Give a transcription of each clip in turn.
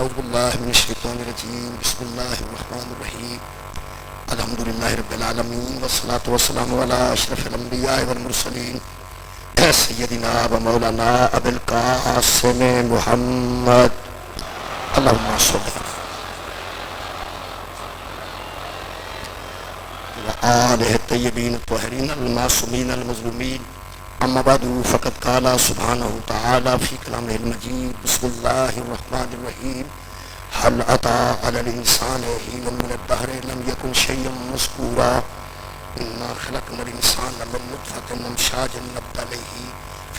اعوذ باللہ من الشیطان الرجیم بسم اللہ الرحمن الرحیم الحمدللہ رب العالمین والصلاة والسلام علی اشرف الانبیاء والمرسلین سیدنا و مولانا ابی القاسم محمد اللہم صلی وآلہ الطیبین الطاہرین المعصومین المظلومین اما بعد فقد قال سبحانہ تعالی فی کلامہ المجید بسم اللہ الرحمن الرحیم هل اتى على الانسان حين من الدهر لم يكن شيئا مذكورا انا خلقنا الانسان من نطفة امشاج نبتليه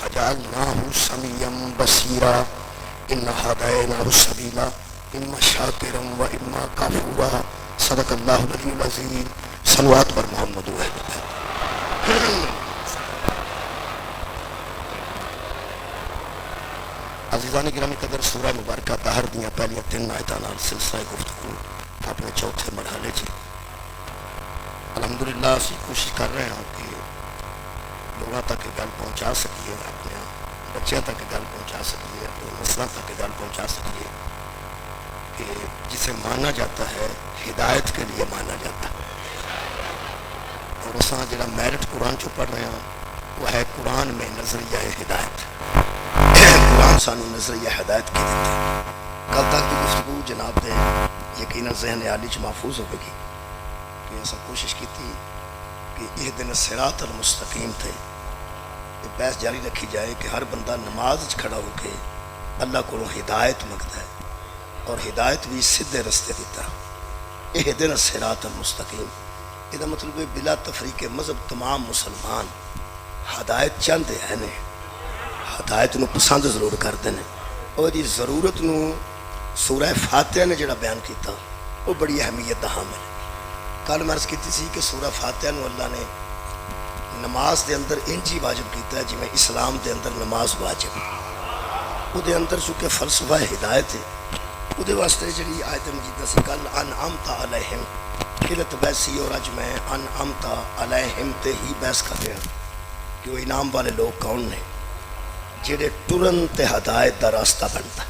فجعلناه سميعا بصيرا انا هديناه السبيل اما شاكرا واما كفورا صدق الله العلي العظيم صلوات بر محمد و اہل بیت. عزیزان گرامی قدر سورہ مبارکہ دہر دیاں پہلیاں 3 آیتاں نال سلسلہ گفتگو اپنے چوتھے مرحلے چ الحمدللہ اسی کوشش کر رہے ہیں کہ لوگوں تک گل پہنچا سکیے، اپنے بچوں تک گل پہنچا سکیے، اپنے نسلوں تک گل پہنچا سکیے کہ جسے مانا جاتا ہے ہدایت کے لیے مانا جاتا ہے. اور اساں جڑا میرٹ قرآن چو پڑھ رہے ہیں وہ ہے قرآن میں نظریہ ہدایت. قرآن سانو نظریہ ہدایت کی دیتا ہے. کل تک کی گفتگو جناب دے یقینا ذہن عالی چ محفوظ ہوئے گی کہ ایسا کوشش کی تھی کہ یہ دن صراط المستقیم تھے. یہ بحث جاری رکھی جائے کہ ہر بندہ نماز کھڑا ہو کے اللہ کو ہدایت منگتا ہے اور ہدایت بھی سیدھے رستے دیتا. یہ دن صراط المستقیم یہ مطلب ہے بلا تفریق مذہب تمام مسلمان ہدایت چاہتے ہیں نے، ہدایت نو پسند ضرور کرتے ہیں. اور دی ضرورت نو سورہ فاتحہ نے جڑا بیان کیتا وہ بڑی اہمیت دا حامل ہے. کل میں عرض کیتی سی کہ سورہ فاتحہ نو اللہ نے نماز دے اندر انجی واجب کیتا ہے جی میں اسلام دے اندر نماز واجب او دے اندر چونکہ فلسفہ ہدایت ہے او دے واسطے جڑی آیت مجیدہ سی کل انعمت علیہم قلت بیسی اور اج میں انعمت علیہم تے ہی بحث کر رہے ہیں کہ وہ انعام والے لوگ کون نے جڑے ٹرن تے ہدایت دا راستہ بنتا ہے،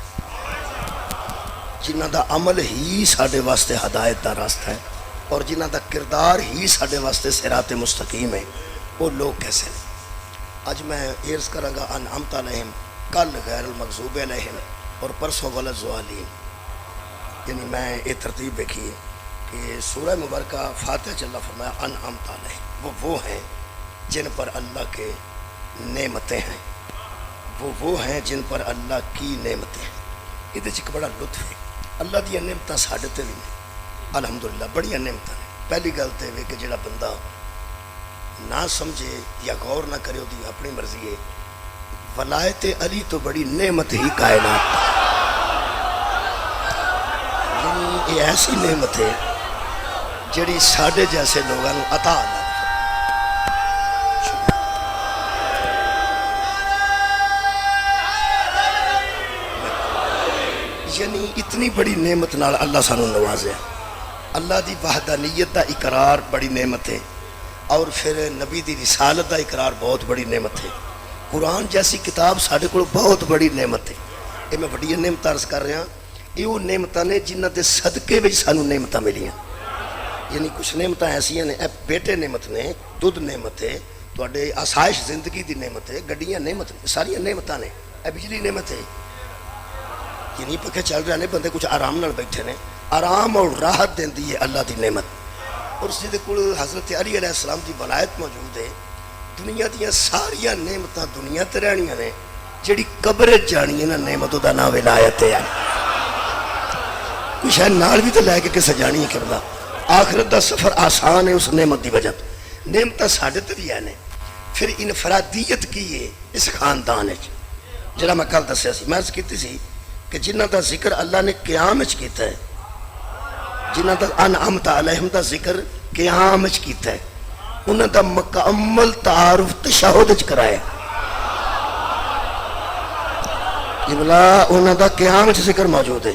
جنہ دا عمل ہی ساڈے واسطے ہدایت دا راستہ ہے اور جنہ دا کردار ہی ساڈے واسطے صراط مستقیم ہے. وہ لوگ کیسے ہیں؟ اج میں عرض کراں گا انعمت علیہم، کل غیر المغضوب علیہم اور پرسوں ولا الضالین. یعنی میں یہ ترتیب دیکھی ہے کہ سورہ مبارکہ فاتحہ چ اللہ فرمایا انعمت علیہم، وہ ہیں جن پر اللہ کے نعمتیں ہیں، وہ ہیں جن پر اللہ کی نعمتیں ہیں. یہ ایک بڑا لطف ہے. اللہ دیا نعمتیں ساڈے تے بھی نے الحمدللہ بڑی نعمتیں ہیں. پہلی گل تو یہ کہ جڑا بندہ نہ سمجھے یا غور نہ کرے وہ اپنی مرضی ہے. ولایت علی تو بڑی نعمت ہی کائنات، یعنی یہ ایسی نعمت ہے جڑی ساڈے جیسے لوگوں عطا نہ، یعنی اتنی بڑی نعمت نال اللہ سانو نوازے. اللہ دی وحدانیت دا اقرار بڑی نعمت ہے اور پھر نبی دی رسالت دا اقرار بہت بڑی نعمت ہے. قرآن جیسی کتاب ساڈے کول بہت بڑی نعمت ہے. یہ میں بڑی نعمت عرض کر رہا ہوں، یہ وہ نعمتاں نے جنہ دے صدقے وچ سانو نعمتاں ملیاں. یعنی کچھ نعمتاں ایسیاں نے، اے بیٹے نعمت نے، دودھ نعمت ہے، تواڈے آسائش زندگی دی نعمت ہے، گڈیاں نعمت نے، ساری نعمتاں نے. اے بجلی نعمت ہے، یہ نہیں پکے چل رہے ہیں بندے کچھ آرام نال بیٹھے نے، آرام اور راحت دیندی ہے اللہ دی نعمت. اور اس دے کول حضرت علی علیہ السلام دی ولایت موجود ہے. دنیا دیاں ساریاں نعمتاں دنیا تے رہنیاں نے، جڑی قبر جانی ہے نا نعمتوں دا نام ولایت ہے. کچھ ہے نال بھی تو لے کے کسے جانی ہے کردا. آخرت دا سفر آسان ہے اس نعمت دی وجہ تو. نعمتاں ساڈے تے بھی ہیں. پھر انفرادیت کی ہے اس خاندان وچ جڑا میں کل دسیا سی. میں عرض کیتی سی کہ جنہ دا ذکر اللہ نے قیام وچ کیتا ہے، جنہ دا انعمت علیہم دا ذکر قیام وچ کیتا ہے، انہاں دا مکمل تعارف تشہد وچ کرایا. یہ بلا انہاں دا قیام وچ ذکر موجود ہے.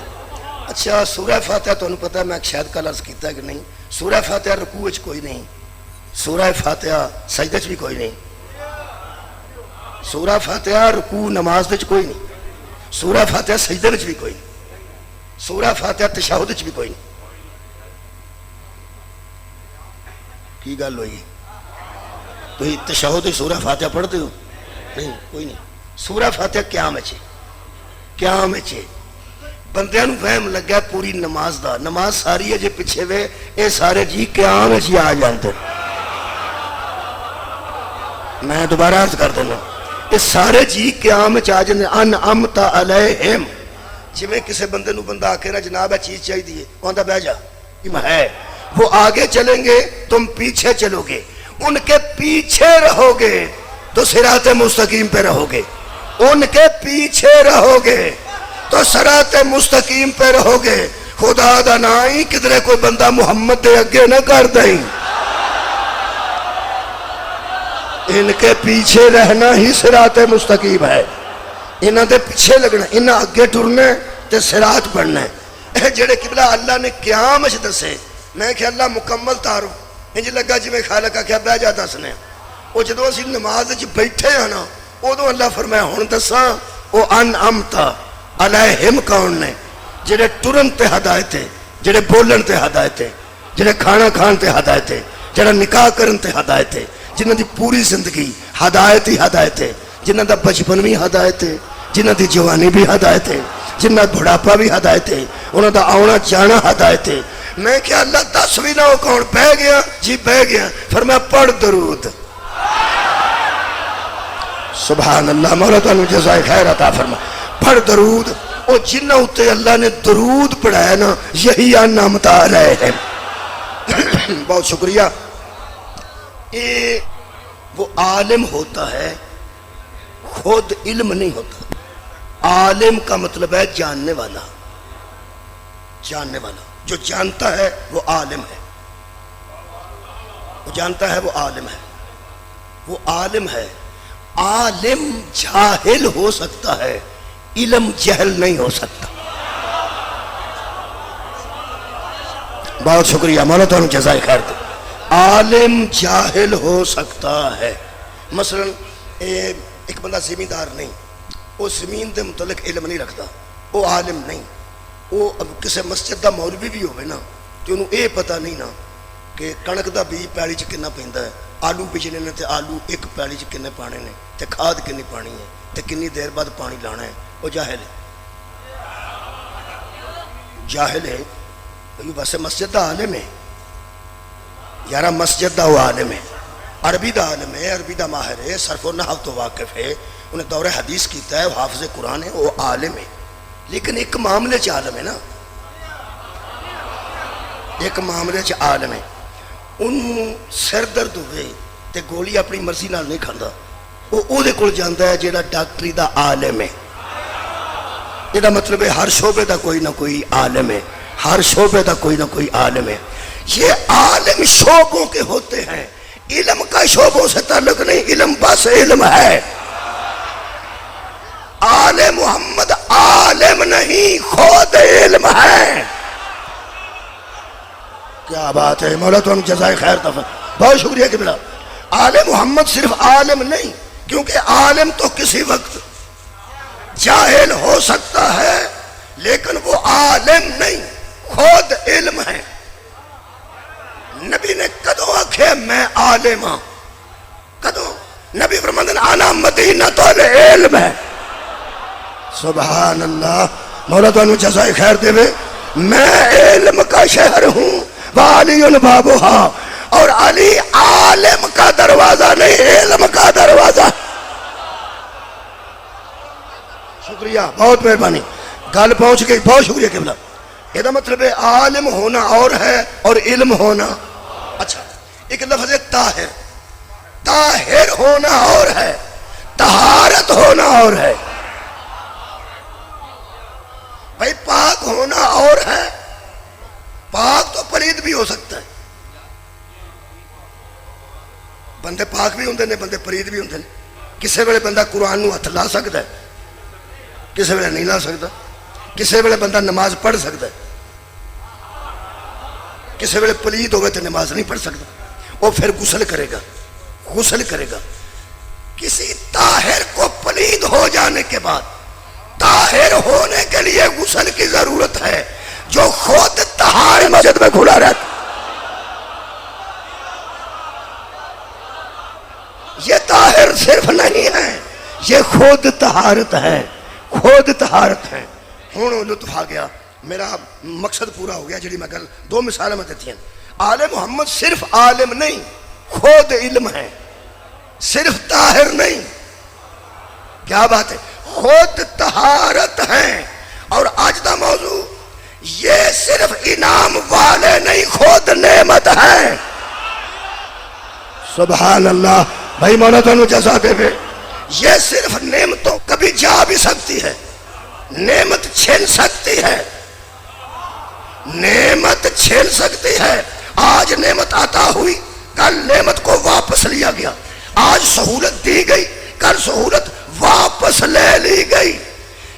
اچھا سورہ فاتحہ تو انہوں پتہ ہے، میں شاید کل عرض کیتا ہے کہ نہیں، سورہ فاتحہ رکوع وچ کوئی نہیں، سورہ فاتحہ سجدہ وچ بھی کوئی نہیں، سورہ فاتحہ رکوع نماز وچ کوئی نہیں، سورہ فاتحہ سجدے وچ بھی کوئی نہیں. سورہ فاتحہ تشہد وچ بھی کوئی نہیں. کی گل ہوئی؟ تھی تشہد سورہ فاتحہ پڑھتے ہو؟ نہیں، کوئی نہیں. سورہ فاتحہ قیام ہے، قیام ہے. بندیاں نو فہم لگا پوری نماز دا، نماز ساری ہے جے پیچھے وے اے سارے جی قیام ہے آ جانتے. میں دوبارہ عرض کر دینا، یہ سارے جی قیام آ جاندے. انعمت علیہم، جی میں کسے بندے نو بندہ آکے نا جناب ہے چیز چاہی دیئے کہندا بہ جا ہے، وہ آگے چلیں گے تم پیچھے چلو گے، ان کے پیچھے رہو گے تو صراط مستقیم پہ رہو گے، ان کے پیچھے رہو گے تو صراط مستقیم پہ رہو گے. خدا دا نائی کدرے کوئی بندہ محمد دے اگے نہ کر دیں. ان کے پیچھے رہنا ہی صراط مستقیم ہے. انہاں دے پیچھے لگنا، انہاں اگے ٹرنا تے صراط پڑھنا ہے. اے جڑے قبلہ اللہ نے قیام وچ دسے، میں کہ اللہ مکمل تارو انج لگا جی میں خالق آ بہ جا دسنے. وہ جدو اسی نماز وچ بیٹھے ہیں نا ادو اللہ فرمایا ہن دساں او انعمت علیہم کون نے؟ جڑے ٹرن تے ہدایت ہے، جڑے بولن تے ہدایت ہے، جڑے کھانا کھان تے ہدایت ہے، جڑا نکاح کرن تے ہدایت ہے، جنہاں دی پوری زندگی ہدایت ہی ہدایت ہے، جنہاں دا بچپن بھی ہدایت ہے، جنہاں دی جوانی بھی ہدایت ہے، جنہاں دا بڑھاپا بھی ہدایت ہے، انہاں دا آنا جانا ہدایت ہے. میں کیا اللہ دس بھی نہ ہو کون بہ گیا؟ جی بہ گیا. فرمایا پڑھ درود. سبحان اللہ، مولا تعالیٰ جزائے خیر عطا فرما. پڑھ درود. او جنہ ہوتے اللہ نے درود پڑھایا نا یہی انعمت علیہم. بہت شکریہ. وہ عالم ہوتا ہے، خود علم نہیں ہوتا. عالم کا مطلب ہے جاننے والا، جاننے والا. جو جانتا ہے وہ عالم ہے، وہ جانتا ہے وہ عالم ہے، وہ عالم ہے. عالم جاہل ہو سکتا ہے، علم جہل نہیں ہو سکتا. بہت شکریہ، مولا تعالیٰ جزائے خیر دے. عالم جاہل ہو سکتا ہے. مثلا ایک بندہ زمیندار نہیں، وہ زمین دے متعلق علم نہیں رکھتا، وہ عالم نہیں. وہ اب کسی مسجد دا مولوی بھی ہوئے نا تو انہوں اے پتہ نہیں نا کہ کنک دا بی پیڑی چ کنا پیندا ہے، آلو بجنے نے تے آلو ایک پیڑی چ کنے پانے نے تے کھاد کنی پانی ہے تے کنی دیر بعد پانی لانا ہے. وہ جاہل ہے، جاہل ہے. ویسے مسجد دا عالم ہے یارا، مسجد دا وہ عالم ہے، عربی دا عالم ہے، عربی دا ماہر ہے، صرف و نحو تو واقف ہے، انہیں دور حدیث کیتا ہے، وہ حافظ قرآن ہے، وہ عالم ہے. لیکن ایک معاملے چ عالم ہے نا، ایک معاملے چ عالم ہے. انہوں سر درد ہوئے تے گولی اپنی مرضی نال نہیں کھاندا، وہ دے کول جاندا ہے جیڑا ڈاکٹری دا عالم ہے. یہ مطلب ہے ہر شعبے دا کوئی نہ کوئی عالم ہے، ہر شعبے دا کوئی نہ کوئی عالم ہے. یہ عالم شعبوں کے ہوتے ہیں، علم کا شعبوں سے تعلق نہیں، علم بس علم ہے. آل محمد عالم نہیں، خود علم ہے. کیا بات ہے، مولا تو ہم جزائے خیر دفع. بہت شکریہ کہ بلا. آل محمد صرف عالم نہیں، کیونکہ عالم تو کسی وقت جاہل ہو سکتا ہے، لیکن وہ عالم نہیں، خود علم ہے. نبی نے کدوں آکھے میں عالم ہاں؟ کدوں؟ نبی فرماندے انا مدینۃ العلم ہے. سبحان اللہ، مولا تو انہوں جزائے خیر دے وے. میں علم کا شہر ہوں، وعلی بابہا، اور علی عالم کا دروازہ نہیں، علم کا دروازہ. شکریہ، بہت مہربانی، گل پہنچ گئی. بہت شکریہ قبلہ. یہ مطلب ہے عالم ہونا اور ہے اور علم ہونا. اچھا، ایک لفظ ہے طاہر. طاہر ہونا اور ہے، طہارت ہونا اور ہے. بھائی پاک ہونا اور ہے، پاک تو پلید بھی ہو سکتا ہے. بندے پاک بھی ہوندے نے، بندے پلید بھی ہوندے نے. کسے ویلے بندہ قرآن نو ہتھ لا سکتا ہے، کسے ویلے نہیں لا سکتا. کسے ویلے بندہ نماز پڑھ سکتا ہے، کسے ویلے پلید ہوئے تو نماز نہیں پڑھ سکتا. وہ پھر غسل کرے گا، غسل کرے گا. کسی طاہر کو پلید ہو جانے کے بعد طاہر ہونے کے لیے غسل کی ضرورت ہے. جو خود طہار مسجد میں کھلا رہتا. یہ طاہر صرف نہیں ہے، یہ خود طہارت ہے، خود طہارت ہے. ہوں لطف آ گیا، میرا مقصد پورا ہو گیا. جڑی میں گل دو مثالیں میں دیتی ہیں. آل محمد صرف عالم نہیں، خود علم ہے، صرف طاہر نہیں. کیا بات ہے، خود طہارت ہے. اور آج دا موضوع یہ صرف انعام والے نہیں، خود نعمت ہے. سبحان اللہ. بھائی مولا تو جزا دے بے. یہ صرف نعمتوں کبھی جا بھی سکتی ہے، نعمت چھن سکتی ہے، نعمت چھن سکتی ہے. آج نعمت عطا ہوئی، کل نعمت کو واپس لیا گیا. آج سہولت دی گئی، کل سہولت واپس لے لی گئی.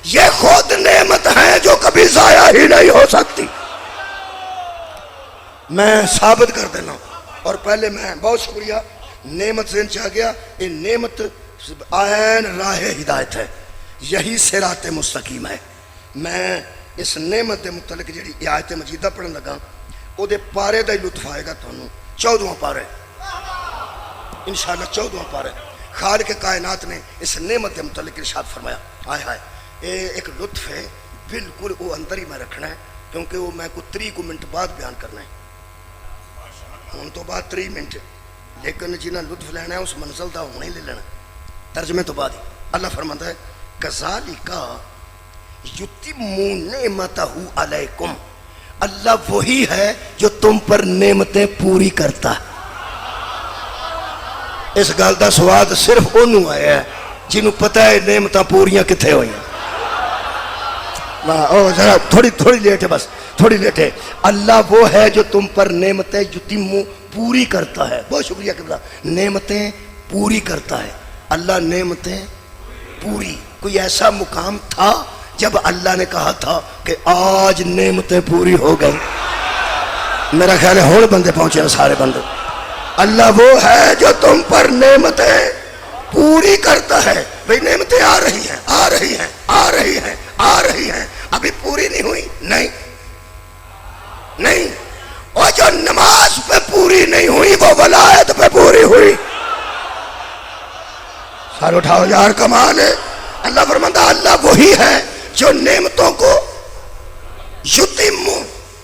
یہ خود نعمت ہے جو کبھی ضائع ہی نہیں ہو سکتی. میں ثابت کر دینا. اور پہلے میں بہت شکریہ، نعمت ذہن چاہ گیا. یہ نعمت عین راہ ہدایت ہے، یہی صراط مستقیم ہے. میں اس نعمت کے متعلق جڑی آیت مجیدہ پڑھن لگا او دے پارے دا ہی لطف آئے گا تانوں. 14واں پارے انشاءاللہ، 14واں پارے. خالق کائنات نے اس نعمت کے متعلق ارشاد فرمایا. آئے ہائے، یہ ایک لطف ہے، بالکل وہ اندر ہی میں رکھنا ہے، کیونکہ وہ میں کو 30 منٹ بعد بیان کرنا ہے. ہوں تو بعد 30 منٹ، لیکن جنہیں لطف لینا ہے اس منزل دا ہونے ہی لے لینا. ترجمے تو بعد ہی اللہ فرماتا ہے کذالک یتم نعمتہ علیکم. اللہ وہی ہے جو تم پر نعمتیں پوری کرتا ہے. اس گل دا سواد صرف انہوں آیا ہے جنہوں پتہ ہے نعمتیں پوریاں کتھے ہوئی ہیں. ذرا تھوڑی لیٹ ہے، بس تھوڑی لیٹ ہے. اللہ وہ ہے جو تم پر نعمتیں یتم پوری کرتا ہے. بہت شکریہ قبلہ. نعمتیں پوری کرتا ہے اللہ. نعمتیں پوری. کوئی ایسا مقام تھا جب اللہ نے کہا تھا کہ آج نعمتیں پوری ہو گئی؟ میرا خیال ہے ہون بندے پہنچے ہیں، سارے بندے. اللہ وہ ہے جو تم پر نعمتیں پوری کرتا ہے. بھئی نعمتیں آ رہی ہیں، آ رہی ہیں، آ رہی ہیں، آ رہی ہیں، ابھی پوری نہیں ہوئی. نہیں نہیں، اور جو نماز پہ پوری نہیں ہوئی وہ ولایت پہ پوری ہوئی. سارے اٹھاؤ یار، کمال ہے. اللہ فرماتا اللہ وہی ہے جو نعمتوں کو یتم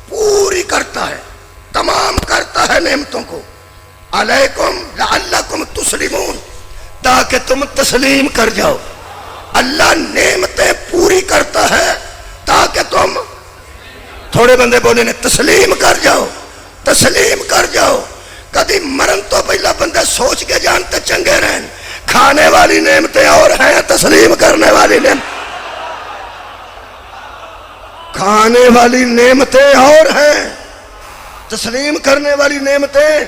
پوری کرتا ہے، تمام کرتا ہے نعمتوں کو. علیکم لعلکم تسلمون، تاکہ تم تسلیم کر جاؤ. اللہ نعمتیں پوری کرتا ہے تاکہ تم، تھوڑے بندے بولے نے، تسلیم کر جاؤ، تسلیم کر جاؤ. کدی مرن تو پہلا بندے سوچ کے جانتے چنگے رہن. کھانے والی نعمتیں اور ہیں، تسلیم کرنے والی نعمتیں، کھانے والی نعمتیں اور ہیں، تسلیم کرنے والی نعمتیں.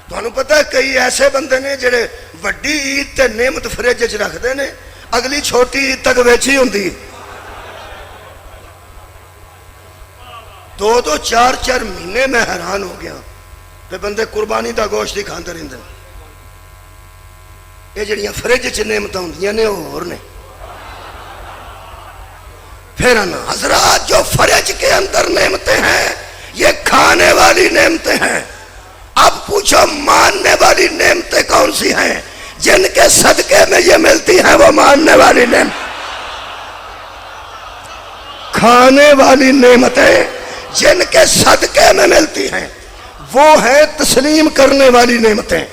تو انہوں پتہ ہے کئی ایسے بندے نے جڑے وڈی عید تے نعمت فریج وچ رکھ دے نے، اگلی چھوٹی عید تک ویچی ہوندی. 2-2 4-4 مہینے میں حیران ہو گیا کہ بندے قربانی دا گوشت ہی کھاندے رہندے. یہ جڑیاں فریج وچ نعمتاں ہوندیاں نے وہ اور نے. پھر نا حضرات، جو فریج کے اندر نعمتیں ہیں یہ کھانے والی نعمتیں ہیں. اب پوچھو ماننے والی نعمتیں کون سی ہیں؟ جن کے صدقے میں یہ ملتی ہیں وہ ماننے والی نعمت. کھانے والی نعمتیں جن کے صدقے میں ملتی ہیں وہ ہیں تسلیم کرنے والی نعمتیں.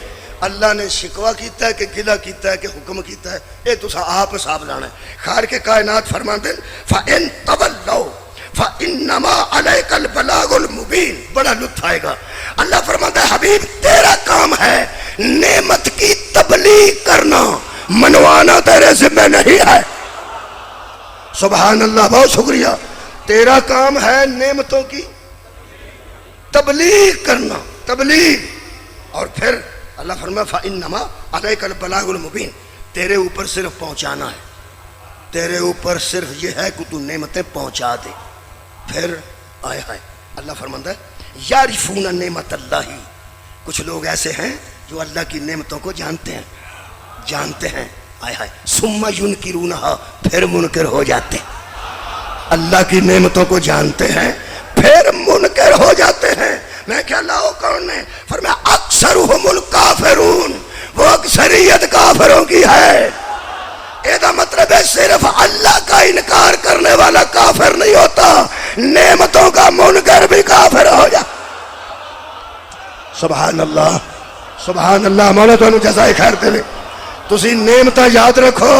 اللہ نے شکوہ کیتا ہے کہ گلہ کیتا ہے کہ حکم کیتا ہے، اے تو آپ حساب لانا ہے. خالق کائنات فرماتے ہیں فَإِن تَوَلَّوْا فَإِنَّمَا عَلَيْكَ الْبَلَاغُ الْمُبِينُ. بڑا لطف آئے گا. اللہ فرماتا ہے حبیب تیرا کام ہے نعمت کی تبلیغ کرنا، منوانا تیرے ذمہ نہیں ہے. سبحان اللہ، بہت شکریہ. تیرا کام ہے نعمتوں کی تبلیغ کرنا، تبلیغ. اور پھر اللہ فرمایا فَإِنَّمَا عَلَيْكَ الْبَلَاغُ الْمُبِينُ. تیرے اوپر صرف پہنچانا ہے، تیرے اوپر صرف یہ ہے کہ تو نعمتیں پہنچا دے. پھر آئے ہائے اللہ فرماتا ہے یعرفون نعمت اللہ. کچھ لوگ ایسے ہیں جو اللہ کی نعمتوں کو جانتے ہیں، جانتے ہیں. آئے ہائے ثم ینکرونہا، پھر منکر ہو جاتے ہیں. اللہ کی نعمتوں کو جانتے ہیں پھر منکر ہو جاتے ہیں. میں کیا لاؤ کون نے فرمایا اکثرهم الکافرون، وہ اکثریت کافروں کی ہے. یہ مطلب ہے صرف اللہ کا انکار کرنے والا کافر نہیں ہوتا، نعمتوں کا منکر بھی کافر ہو جا. سبحان اللہ سبحان اللہ. مولا تو جزائے خیر دے. تسی نعمتیں یاد رکھو،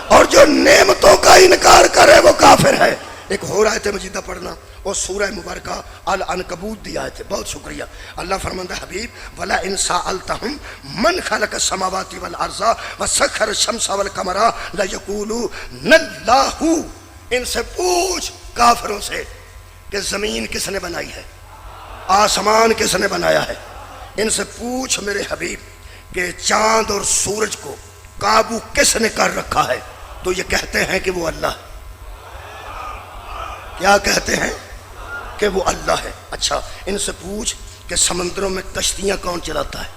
اور جو نعمتوں کا انکار کرے وہ کافر ہے. ایک اور آیت مجیدہ پڑھنا، اور سورہ مبارکہ العنکبوت دی آیت ہے. بہت شکریہ. اللہ فرماندہ حبیب وَلَا إِن سَأَلْتَهُمْ مَنْ خَلَقَ السَّمَاوَاتِ وَالْأَرْضَ وَسَخَّرَ الشَّمْسَ وَالْقَمَرَ لَيَقُولُونَ اللَّهُ. ان سے پوچھ کافروں سے کہ زمین کس نے بنائی ہے، آسمان کس نے بنایا ہے. ان سے پوچھ میرے حبیب کہ چاند اور سورج کو قابو کس نے کر رکھا ہے، تو یہ کہتے ہیں کہ وہ اللہ ہے. کیا کہتے ہیں؟ کہ وہ اللہ ہے. اچھا ان سے پوچھ کہ سمندروں میں کشتیاں کون چلاتا ہے،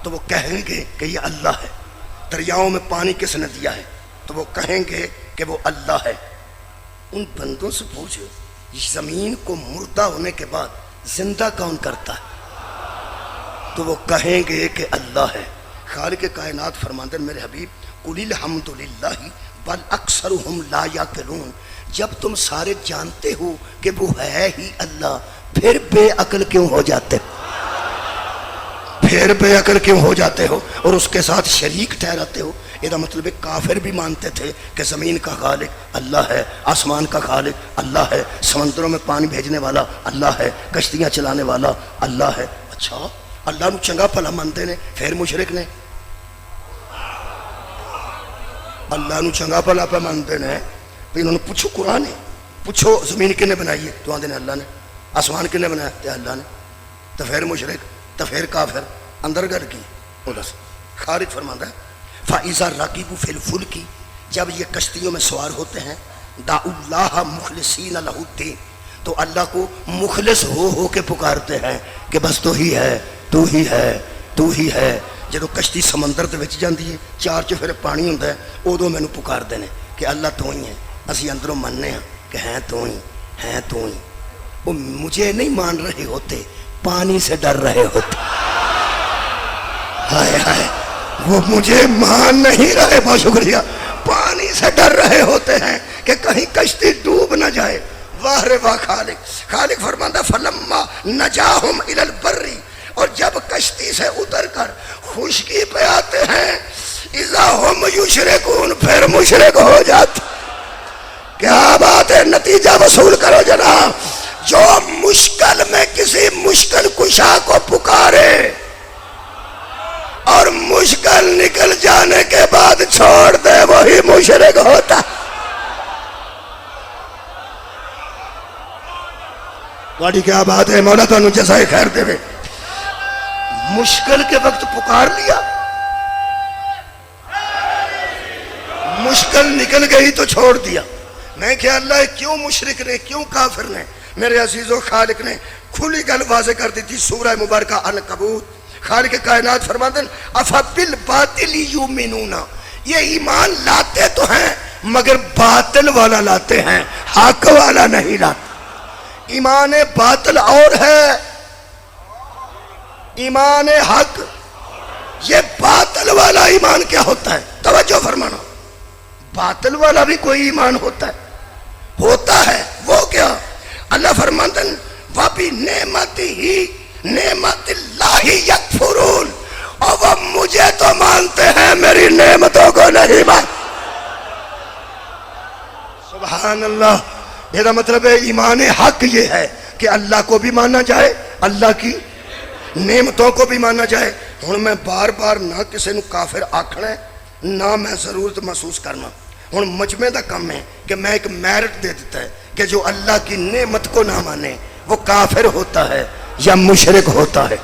تو وہ کہیں گے کہ یہ اللہ ہے. دریاؤں میں پانی کس نے دیا ہے، تو وہ کہیں گے کہ وہ اللہ ہے. ان بندوں سے پوچھ زمین کو مردہ ہونے کے بعد زندہ کون کرتا ہے، تو وہ کہیں گے کہ اللہ ہے. خالق کائنات فرماتے ہیں میرے حبیب قُلِ الْحَمْدُ لِلَّهِ بَلْ أَكْثَرُهُمْ لَا يَعْقِلُونَ. جب تم سارے جانتے ہو کہ وہ ہے ہی اللہ، پھر بے عقل کیوں ہو جاتے، پھر بے عقل کیوں ہو جاتے ہو اور اس کے ساتھ شریک ٹھہراتے ہو. یہ مطلب ہے کافر بھی مانتے تھے کہ زمین کا خالق اللہ ہے، آسمان کا خالق اللہ ہے، سمندروں میں پانی بھیجنے والا اللہ ہے، کشتیاں چلانے والا اللہ ہے. اچھا اللہ نو چنگا بھلا منتے نے، پھر مشرک نے. اللہ نو چنگا بھلا پہ منتے نے، پھر انہوں نے پوچھو قرآن ہے، پوچھو زمین کنے بنائی ہے، تو آدھے نے اللہ نے. آسمان کنے بنایا تو اللہ نے. تو پھر مشرک، تو پھر کافر. اندر گھر کی وہ دس. خالق فرماتا ہے فَإِذَا رَكِبُوا فِي الْفُلْكِ، جب یہ کشتیوں میں سوار ہوتے ہیں، دَعُوا اللَّهَ مُخْلِصِينَ لَهُ الدِّينَ، تو اللہ کو مخلص ہو کے پکارتے ہیں کہ بس تو ہی ہے، تو ہی ہے، تو ہی ہے. جب کشتی سمندر دے وچ جاندی ہے، چار چفیرے پانی ہوندا ہے، ادو مینوں پکارتے ہیں کہ اللہ تو ہی ہے. اسی اندروں مننے ہیں کہ ہیں تو ہی، ہیں تو ہی. وہ مجھے نہیں مان رہے ہوتے، پانی سے ڈر رہے ہوتے. ہائے ہائے، وہ مجھے مان نہیں رہے، بہت شکریہ، پانی سے ڈر رہے ہوتے ہیں کہ کہیں کشتی ڈوب نہ جائے. واہ رے واہ خالق. خالق فرماتا فلما نجاہم الی البر، اور جب کشتی سے اتر کر خشکی پہ آتے ہیں، اذا ہم یشرکون، پھر مشرک ہو جاتے. کیا بات ہے، نتیجہ وصول کرو جناب. جو مشکل میں کسی مشکل کشا کو پکارے اور مشکل نکل جانے کے بعد چھوڑ دے، وہی مشرک ہوتا. بڑی کیا بات ہے، مولا تو جزائے خیر دے. مشکل کے وقت پکار لیا، مشکل نکل گئی تو چھوڑ دیا. میں کہ اللہ کیوں مشرک نے، کیوں کافر نے؟ میرے عزیزو خالق نے کھلی گل واضح کر دی تھی. سورہ مبارکہ العنکبوت. خالق کائنات فرماتے ہیں افبالباطل یؤمنون، یہ ایمان لاتے تو ہیں مگر باطل والا لاتے ہیں، حق والا نہیں لاتے. ایمان باطل اور ہے، ایمان حق. یہ باطل والا ایمان کیا ہوتا ہے؟ توجہ فرمانا. باطل والا بھی کوئی ایمان ہوتا ہے، ہوتا ہے. وہ کیا؟ اللہ فرماتے ہیں وَبِنِعْمَتِهِ نعمت اللہ یکفرون، اور وہ مجھے تو مانتے ہیں، میری نعمتوں کو نہیں مانتے. سبحان اللہ. یہ مطلب ہے ایمان حق یہ ہے کہ اللہ کو بھی مانا جائے، اللہ کی نعمتوں کو بھی مانا جائے. ہوں میں بار بار نہ کسی نو کافر آکھنا ہے، نہ میں ضرورت محسوس کرنا. ہوں مجمع دا کم ہے کہ میں ایک میرٹ دے دیتا ہے کہ جو اللہ کی نعمت کو نہ مانے وہ کافر ہوتا ہے یا مشرک ہوتا ہے.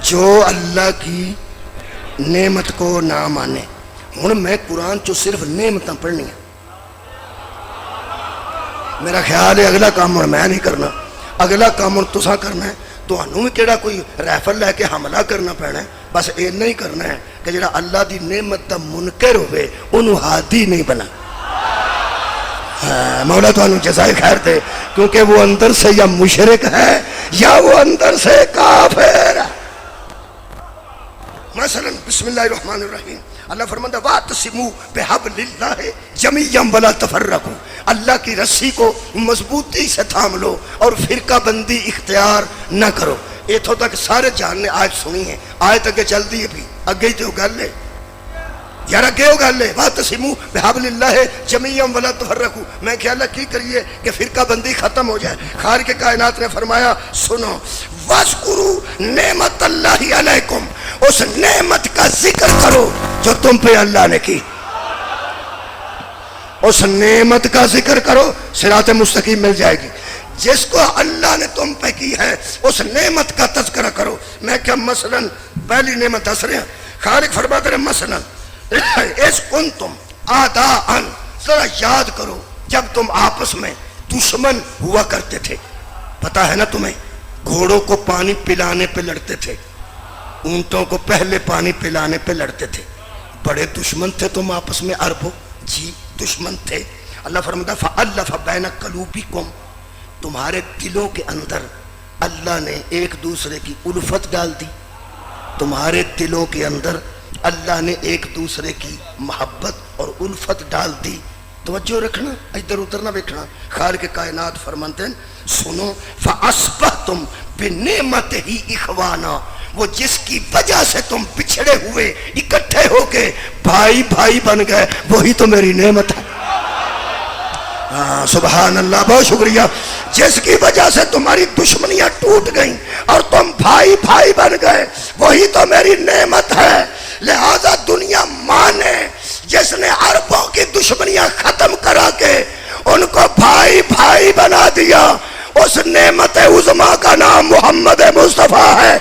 جو اللہ کی نعمت کو نہ مانے. ہوں میں قرآن چو صرف نعمتاں پڑھنی ہیں. میرا خیال ہے اگلا کام ہوں میں نہیں کرنا، اگلا کام ہوں تساں کرنا ہے. تو انہوں میں کیڑا کوئی ریفل لے کے حملہ کرنا پینا ہے. بس اینا ہی کرنا ہے کہ جڑا اللہ دی نعمت دا منکر ہوئے انہوں ہادی نہیں بنا. مولا تو جزائے خیر دے، کیونکہ وہ اندر سے یا مشرک ہے یا وہ اندر سے کافر ہے۔ مثلا بسم اللہ الرحمن الرحیم، اللہ فرماتا ہے وَاعْتَصِمُوا بِحَبْلِ اللَّهِ جَمِيعًا وَلَا تَفَرَّقُوا، اللہ کی رسی کو مضبوطی سے تھام لو اور فرقہ بندی اختیار نہ کرو۔ اتھوں تک سارے جہان نے آج سنی ہے، آج تک چل دی ہے بھی اگے ہی تو گل ہے یار، اگے ہو گل ہے وَاعْتَصِمُوا بِحَبْلِ اللَّهِ جَمِيعًا وَلَا تَفَرَّقُوا۔ میں کہ اللہ کی کریے کہ فرقہ بندی ختم ہو جائے۔ خالق کائنات نے فرمایا سنو وَاذْكُرُوا نعمت اللہ علیکم، اس نعمت کا ذکر کرو جو تم پہ اللہ نے کی، اس نعمت کا ذکر کرو، صراط مستقیم مل جائے گی۔ جس کو اللہ نے تم پہ کی ہے اس نعمت کا تذکرہ کرو۔ میں کیا مثلا پہلی نعمت دس رہے ہیں، خالق فرماتے ہیں مثلا اس کنتم آداءً، ذرا یاد کرو جب تم آپس میں دشمن ہوا کرتے تھے، پتا ہے نا تمہیں، گھوڑوں کو پانی پلانے پہ لڑتے تھے، اونٹوں کو پہلے پانی پلانے پہ لڑتے تھے، بڑے دشمن تھے تم آپس میں عربوں، جی دشمن تھے۔ اللہ فرماتا فَأَلَّفَ بَيْنَ قَلُوبِكُمْ، تمہارے دلوں کے اندر اللہ نے ایک دوسرے کی الفت ڈال دی، تمہارے دلوں کے اندر اللہ نے ایک دوسرے کی محبت اور الفت ڈال دی۔ توجہ رکھنا، ادھر ادھر نہ بیٹھنا۔ خالق کائنات فرماتے ہیں سنو فَأَصْبَحْتُمْ بِنِعْمَتِهِ إِخْوَانًا، وہ جس کی وجہ سے تم بچھڑے ہوئے اکٹھے ہو کے بھائی بھائی بن گئے، وہی تو میری نعمت ہے۔ سبحان اللہ، بہت شکریہ۔ جس کی وجہ سے تمہاری دشمنیاں ٹوٹ گئیں اور تم بھائی بھائی بن گئے، وہی تو میری نعمت ہے۔ لہذا دنیا مانے جس نے عربوں کی دشمنیاں ختم کرا کے ان کو بھائی بھائی بنا دیا، اس نعمت عظمیٰ کا نام محمد مصطفیٰ ہے۔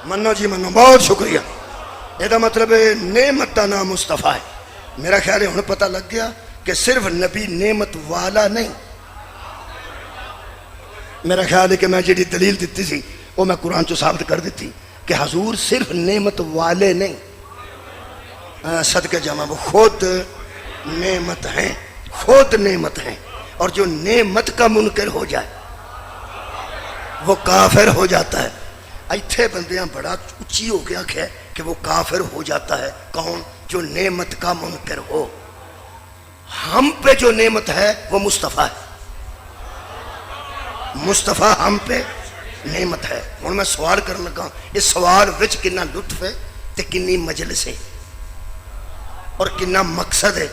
منو جی منو، بہت شکریہ۔ یہ مطلب ہے نعمت کا نام مصطفیٰ ہے۔ میرا خیال ہے ہن پتہ لگ گیا کہ صرف نبی نعمت والا نہیں، میرا خیال ہے کہ میں جڑی دلیل دیتی سی وہ میں قرآن چو ثابت کر دیتی کہ حضور صرف نعمت والے نہیں، صدقہ جمع وہ خود نعمت ہیں، خود نعمت ہیں۔ اور جو نعمت کا منکر ہو جائے وہ کافر ہو جاتا ہے۔ ایتھے بندیاں بڑا اچھی ہو گیا کہ وہ کافر ہو جاتا ہے۔ کون؟ جو نعمت کا منکر ہو۔ ہم پہ جو نعمت ہے وہ مصطفیٰ ہے، مصطفیٰ ہم پہ نعمت ہے۔ ہوں میں سوال کرنے لگا، اس سوال وچ کنا لطف ہے تے کنی مجلس ہے اور کنا مقصد ہے،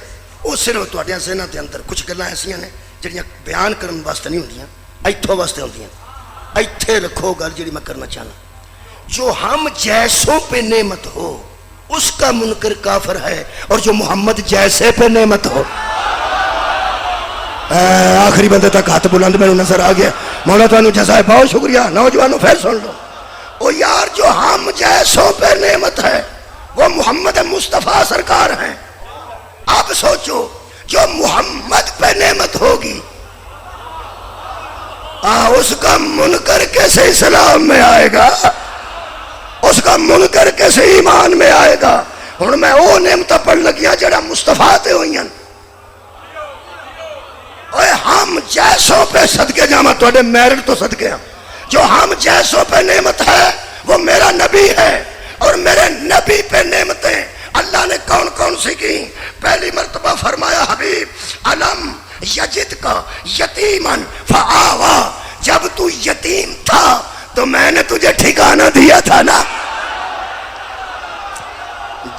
وہ صرف تہاڈیاں ذہناں دے اندر کچھ گلاں ایسیاں نے جڑیاں بیان کرن واسطے نہیں ہوندیاں، ایتھوں واسطے ہوندیاں۔ ایتھے رکھو گل جڑی میں کرنا چاہنا، جو ہم جیسوں پہ نعمت ہو اس کا منکر کافر ہے، اور جو محمد جیسے پہ نعمت ہو۔ آخری بندے تک ہاتھ بلند میں نظر آ گیا۔ مولا تانوں جزائے بہت شکریہ۔ نوجوانوں پھر سن لو، او یار جو ہم جیسوں پہ نعمت ہے وہ محمد مصطفیٰ سرکار ہیں۔ اب سوچو جو محمد پہ نعمت ہوگی اس کا منکر کیسے اسلام میں آئے گا، اس کا منکر کیسے ایمان میں آئے گا۔ ہن میں وہ نعمت پڑھ لگیا جڑا مصطفیٰ تے ہوئیں، اوے ہم جیسوں پہ صدقے جاواں تواڈے میرٹ تو صدقے ہم، جو ہم جیسوں پہ نعمت ہے وہ میرا نبی ہے، اور میرے نبی پہ نعمتیں اللہ نے کون کون سی کی؟ پہلی مرتبہ فرمایا حبیب علم یجد کا یتیمن فآوا، جب تو یتیم تھا تو میں نے تجھے ٹھکانہ دیا تھا نا،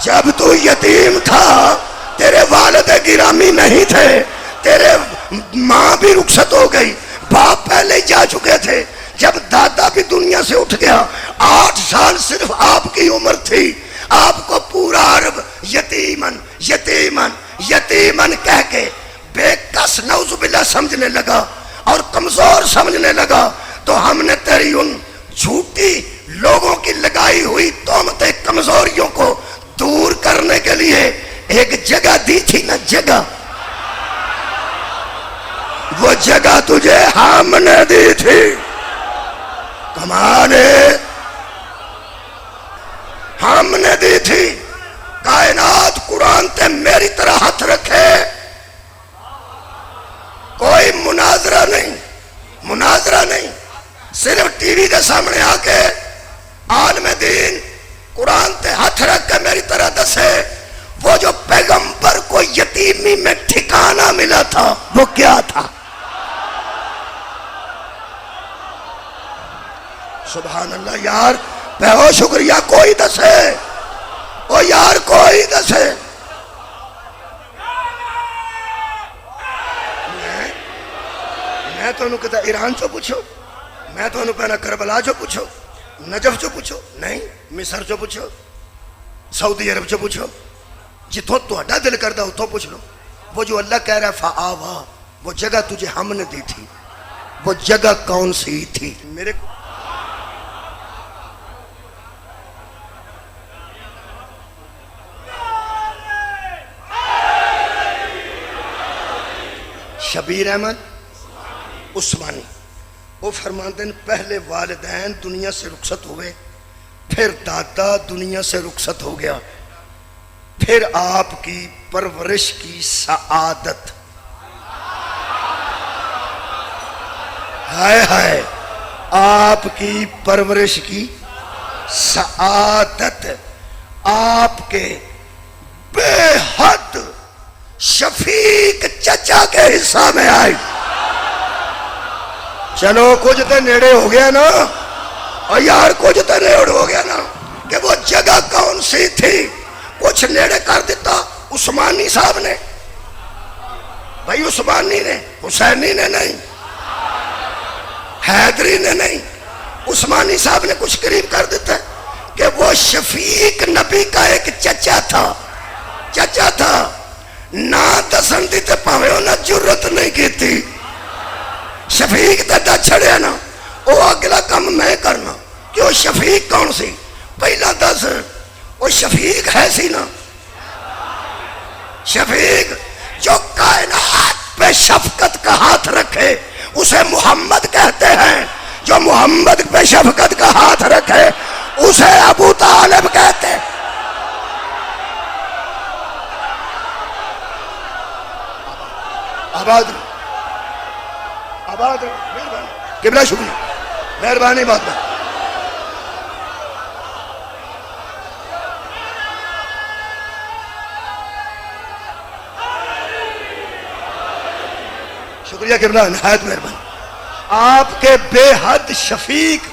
جب تو یتیم تھا تیرے والد گرامی نہیں تھے، تیرے ماں بھی رخصت ہو گئی، باپ پہلے ہی جا چکے تھے، جب دادا بھی دنیا سے اٹھ گیا، 8 سال صرف آپ کی عمر تھی، آپ کو پورا عرب یتیمن یتیمن یتیمن کہہ کے بے کس نعوذ باللہ سمجھنے لگا اور کمزور سمجھنے لگا، تو ہم نے تیری ان جھوٹی لوگوں کی لگائی ہوئی تہمتیں کمزوریوں کو دور کرنے کے لیے ایک جگہ دی تھی نا، جگہ، وہ جگہ تجھے ہم نے دی تھی۔ کمال ہے، ہم نے دی تھی۔ کائنات قرآن تے میری طرح ہاتھ رکھے، کوئی مناظرہ نہیں، مناظرہ نہیں، صرف ٹی وی کے سامنے آ کے عالم دین قرآن تے ہاتھ رکھ کے میری طرح دسے وہ جو پیغمبر کو یتیمی میں ٹھکانہ ملا تھا وہ کیا تھا؟ سبحان اللہ یار، بہت شکریہ، کوئی دسے، او یار کوئی دسے۔ میں تو انہوں کہتا ایران چو پوچھو، میں تو انہوں پہنا کربلا چو پوچھو، نجف چو پوچھو، نہیں مصر چو پوچھو، سعودی عرب چو پوچھو، جتوں تو اڈا دل کردہ اتوں پوچھ لو۔ وہ جو اللہ کہہ رہا ہے فآوا، وہ جگہ تجھے ہم نے دی تھی، وہ جگہ کون سی تھی؟ میرے شبیر احمد عثمانی وہ فرماتے ہیں پہلے والدین دنیا سے رخصت ہوئے، پھر دادا دنیا سے رخصت ہو گیا، پھر آپ کی پرورش کی سعادت، ہائے ہائے، آپ کی پرورش کی سعادت آپ کے بے حد شفیق چچا کے حصہ میں آئی۔ چلو کچھ تو نیڑے ہو گیا نا، اور یار کچھ تو نیڑے ہو گیا نا کہ وہ جگہ کون سی تھی، کچھ نیڑے کر دیتا عثمانی صاحب نے، بھائی عثمانی نے، حسینی نے نہیں، حیدری نے نہیں، عثمانی صاحب نے کچھ قریب کر دیتا ہے کہ وہ شفیق نبی کا ایک چچا تھا، چچا تھا، نہ دسن دی تے پاوے انہاں جرت نہیں کی تھی، شفیق تے دا چھڑیا نا، او اگلا کام میں کرنا، کہ وہ شفیق کون سی؟ پہلا دس، وہ شفیق ہے سی نا، شفیق جو کائنات پہ شفقت کا ہاتھ رکھے اسے محمد کہتے ہیں، جو محمد پہ شفقت کا ہاتھ رکھے اسے ابو طالب کہتے ہیں۔ آباد آباد قبلہ شکریہ، مہربانی بات بات۔ شکریہ قبلہ، نہایت مہربانی۔ آپ کے بے حد شفیق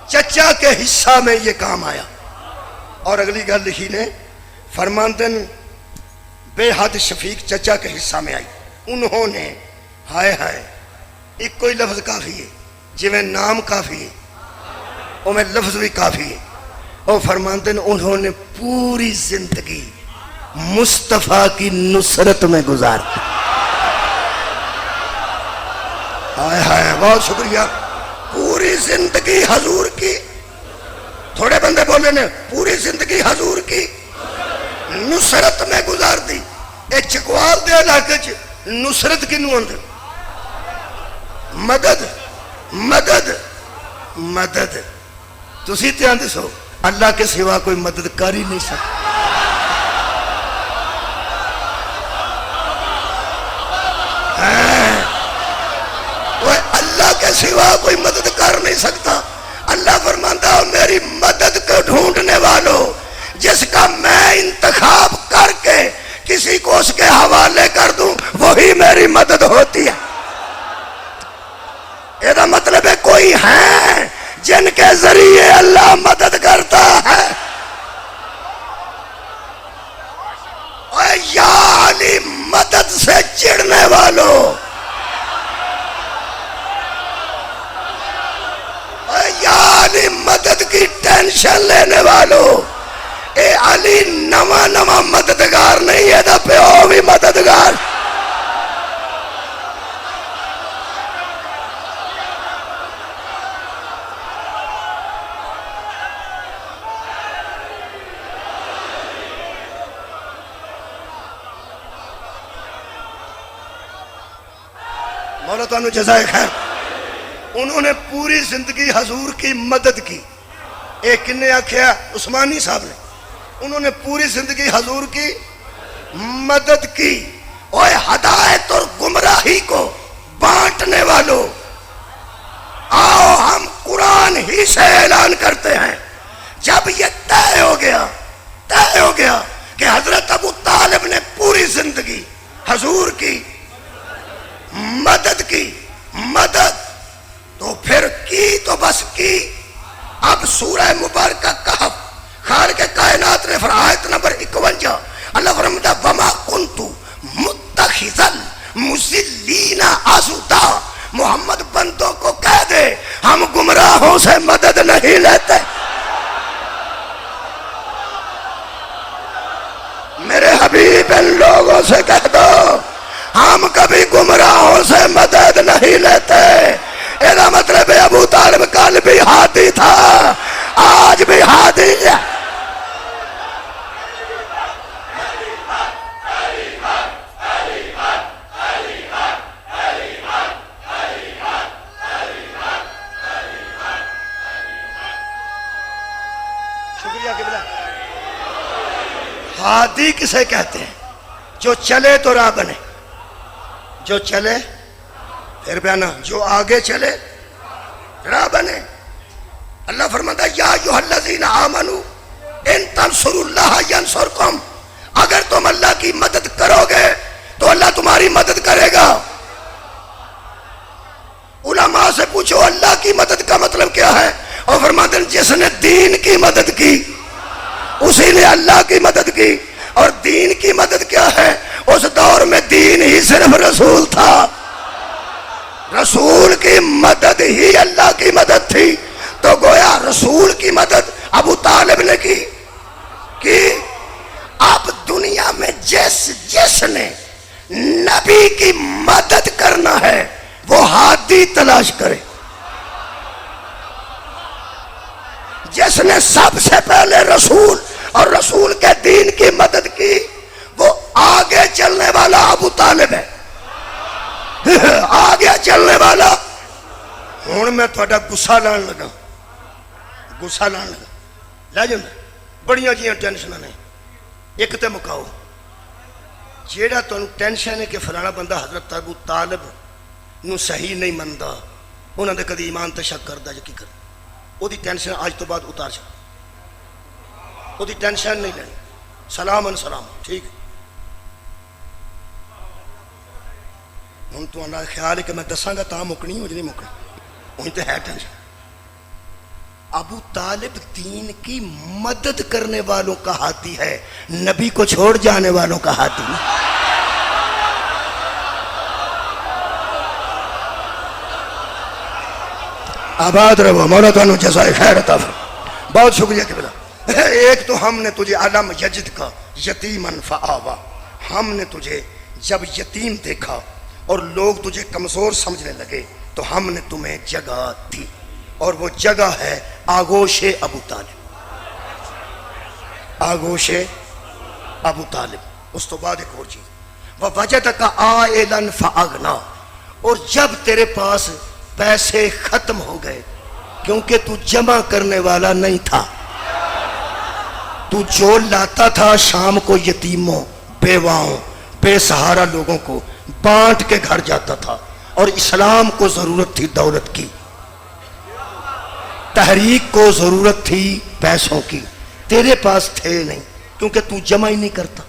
چچا کے حصہ میں یہ کام آیا، اور اگلی گل لکھی نے فرماندن بے حد شفیق چچا کے حصہ میں آئی، انہوں نے ہائے ہائے ایک کوئی لفظ کافی ہے، جویں نام کافی ہے او میں لفظ بھی کافی ہے، اور فرماتے ہیں انہوں نے پوری زندگی مصطفیٰ کی نصرت میں گزار دی۔ ہائے ہائے بہت شکریہ، پوری زندگی حضور کی، تھوڑے بندے بولے نے پوری زندگی حضور کی نصرت میں گزار دی۔ ایک چکوال دے علاقے چ نصرت کنوں اندر مدد مدد مدد، تسی دھیان دسو اللہ کے سوا کوئی مدد کر ہی نہیں سکتا۔ اللہ کے سوا کوئی مدد کر نہیں سکتا۔ اللہ فرماتا ہے میری مدد کو ڈھونڈنے والوں، جس کا میں انتخاب کر کے کسی کو اس کے حوالے کر دوں وہی میری مدد ہوتی ہے۔ یہ مطلب ہے کوئی ہے جن کے ذریعے اللہ مدد کرتا ہے۔ اے یا علی مدد سے چڑھنے والوں، اے یا علی مدد کی ٹینشن لینے والوں، اے علی نواں نواں مددگار نہیں ہے، دا پیو بھی مددگار۔ مولا تانوں جزائے خیر۔ انہوں نے پوری زندگی حضور کی مدد کی۔ ایک نے آکھیا عثمانی صاحب نے، انہوں نے پوری زندگی حضور کی مدد کی. اوے ہدایت اور گمراہی کو بانٹنے والوں، آؤ ہم قرآن ہی سے اعلان کرتے ہیں. جب یہ طے ہو گیا کہ حضرت ابو طالب نے پوری زندگی حضور کی مدد تو پھر کی تو بس کی. اب سورہ مبارکہ کہف خالق کائنات نے آیت نمبر 51 اللہ فرماتا وما کنت متخذ المضلین عضدا. محمد بندوں کو کہہ دے ہم گمراہوں سے مدد نہیں لیتے. میرے حبیب ان لوگوں سے کہہ دو ہم کبھی گمراہوں سے مدد نہیں لیتے. ایسا مطلب ہے ابو طالب کل بھی ہادی تھا، آج بھی ہادی ہے. شکریہ قبلہ. ہادی کسے کہتے ہیں؟ جو چلے تو راہ بنے، جو چلے پھر بیانا، جو آگے چلے راہ بنے. اللہ فرماتا یا ایھا الذین آمنوا ان تنصروا اللہ ینصرکم. اگر تم اللہ کی مدد کرو گے تو اللہ تمہاری مدد کرے گا. علماء سے پوچھو اللہ کی مدد کا مطلب کیا ہے، اور فرماتے ہیں جس نے دین کی مدد کی اسی نے اللہ کی مدد کی. اور دین کی مدد کیا ہے؟ اس دور میں دین ہی صرف رسول تھا، رسول کی مدد ہی اللہ کی مدد تھی. تو گویا رسول کی مدد ابو طالب نے کی. اب دنیا میں جس نے نبی کی مدد کرنا ہے وہ ہادی تلاش کرے. جس نے سب سے پہلے رسول اور رسول کے دین کی مدد کی وہ آگے چلنے والا ابو طالب ہے. آگے چلنے والا. ہوں میں تھوڑا گسا لان لگا لے جاؤں. بڑیاں جیاں ٹینشن نے. ایک تے مکاؤ جیڑا تمہیں ٹینشن ہے کہ فلانا بندہ حضرت ابو طالب نو صحیح نہیں منتا، انہوں نے کدی ایمان تے شک کرتا جا کی کر، وہ دی ٹینشن آج تو بعد اتار چاہ. وہ دی ٹینشن نہیں لینی. سلام ان سلام ٹھیک. ہوں تو خیال ہے کہ میں دساں گا تا مکنی ہو جی نہیں مکنی. ہوں تو ہے ٹینشن. ابو طالب دین کی مدد کرنے والوں کا ہاتھی ہے، نبی کو چھوڑ جانے والوں کا ہاتھی نہیں. آباد رہو مولا تانوں جزائے خیر عطا فرمائے. بہت شکریہ قبلہ. ایک تو ہم نے تجھے علم یجد کا یتیمن فآوا. ہم نے تجھے جب یتیم دیکھا اور لوگ تجھے کمزور سمجھنے لگے تو ہم نے تمہیں جگہ دی، اور وہ جگہ ہے آغوش ابو طالب. آغوش ابو طالب. اس تو بعد ایک اور چیز وَوَجَدَكَ عَائِلًا فَأَغْنَا. اور جب تیرے پاس پیسے ختم ہو گئے کیونکہ تو جمع کرنے والا نہیں تھا، تو جو لاتا تھا شام کو یتیموں، بیواؤں، بے سہارا لوگوں کو بانٹ کے گھر جاتا تھا. اور اسلام کو ضرورت تھی دولت کی، تحریک کو ضرورت تھی پیسوں کی. تیرے پاس تھے نہیں کیونکہ تو جمع ہی نہیں کرتا.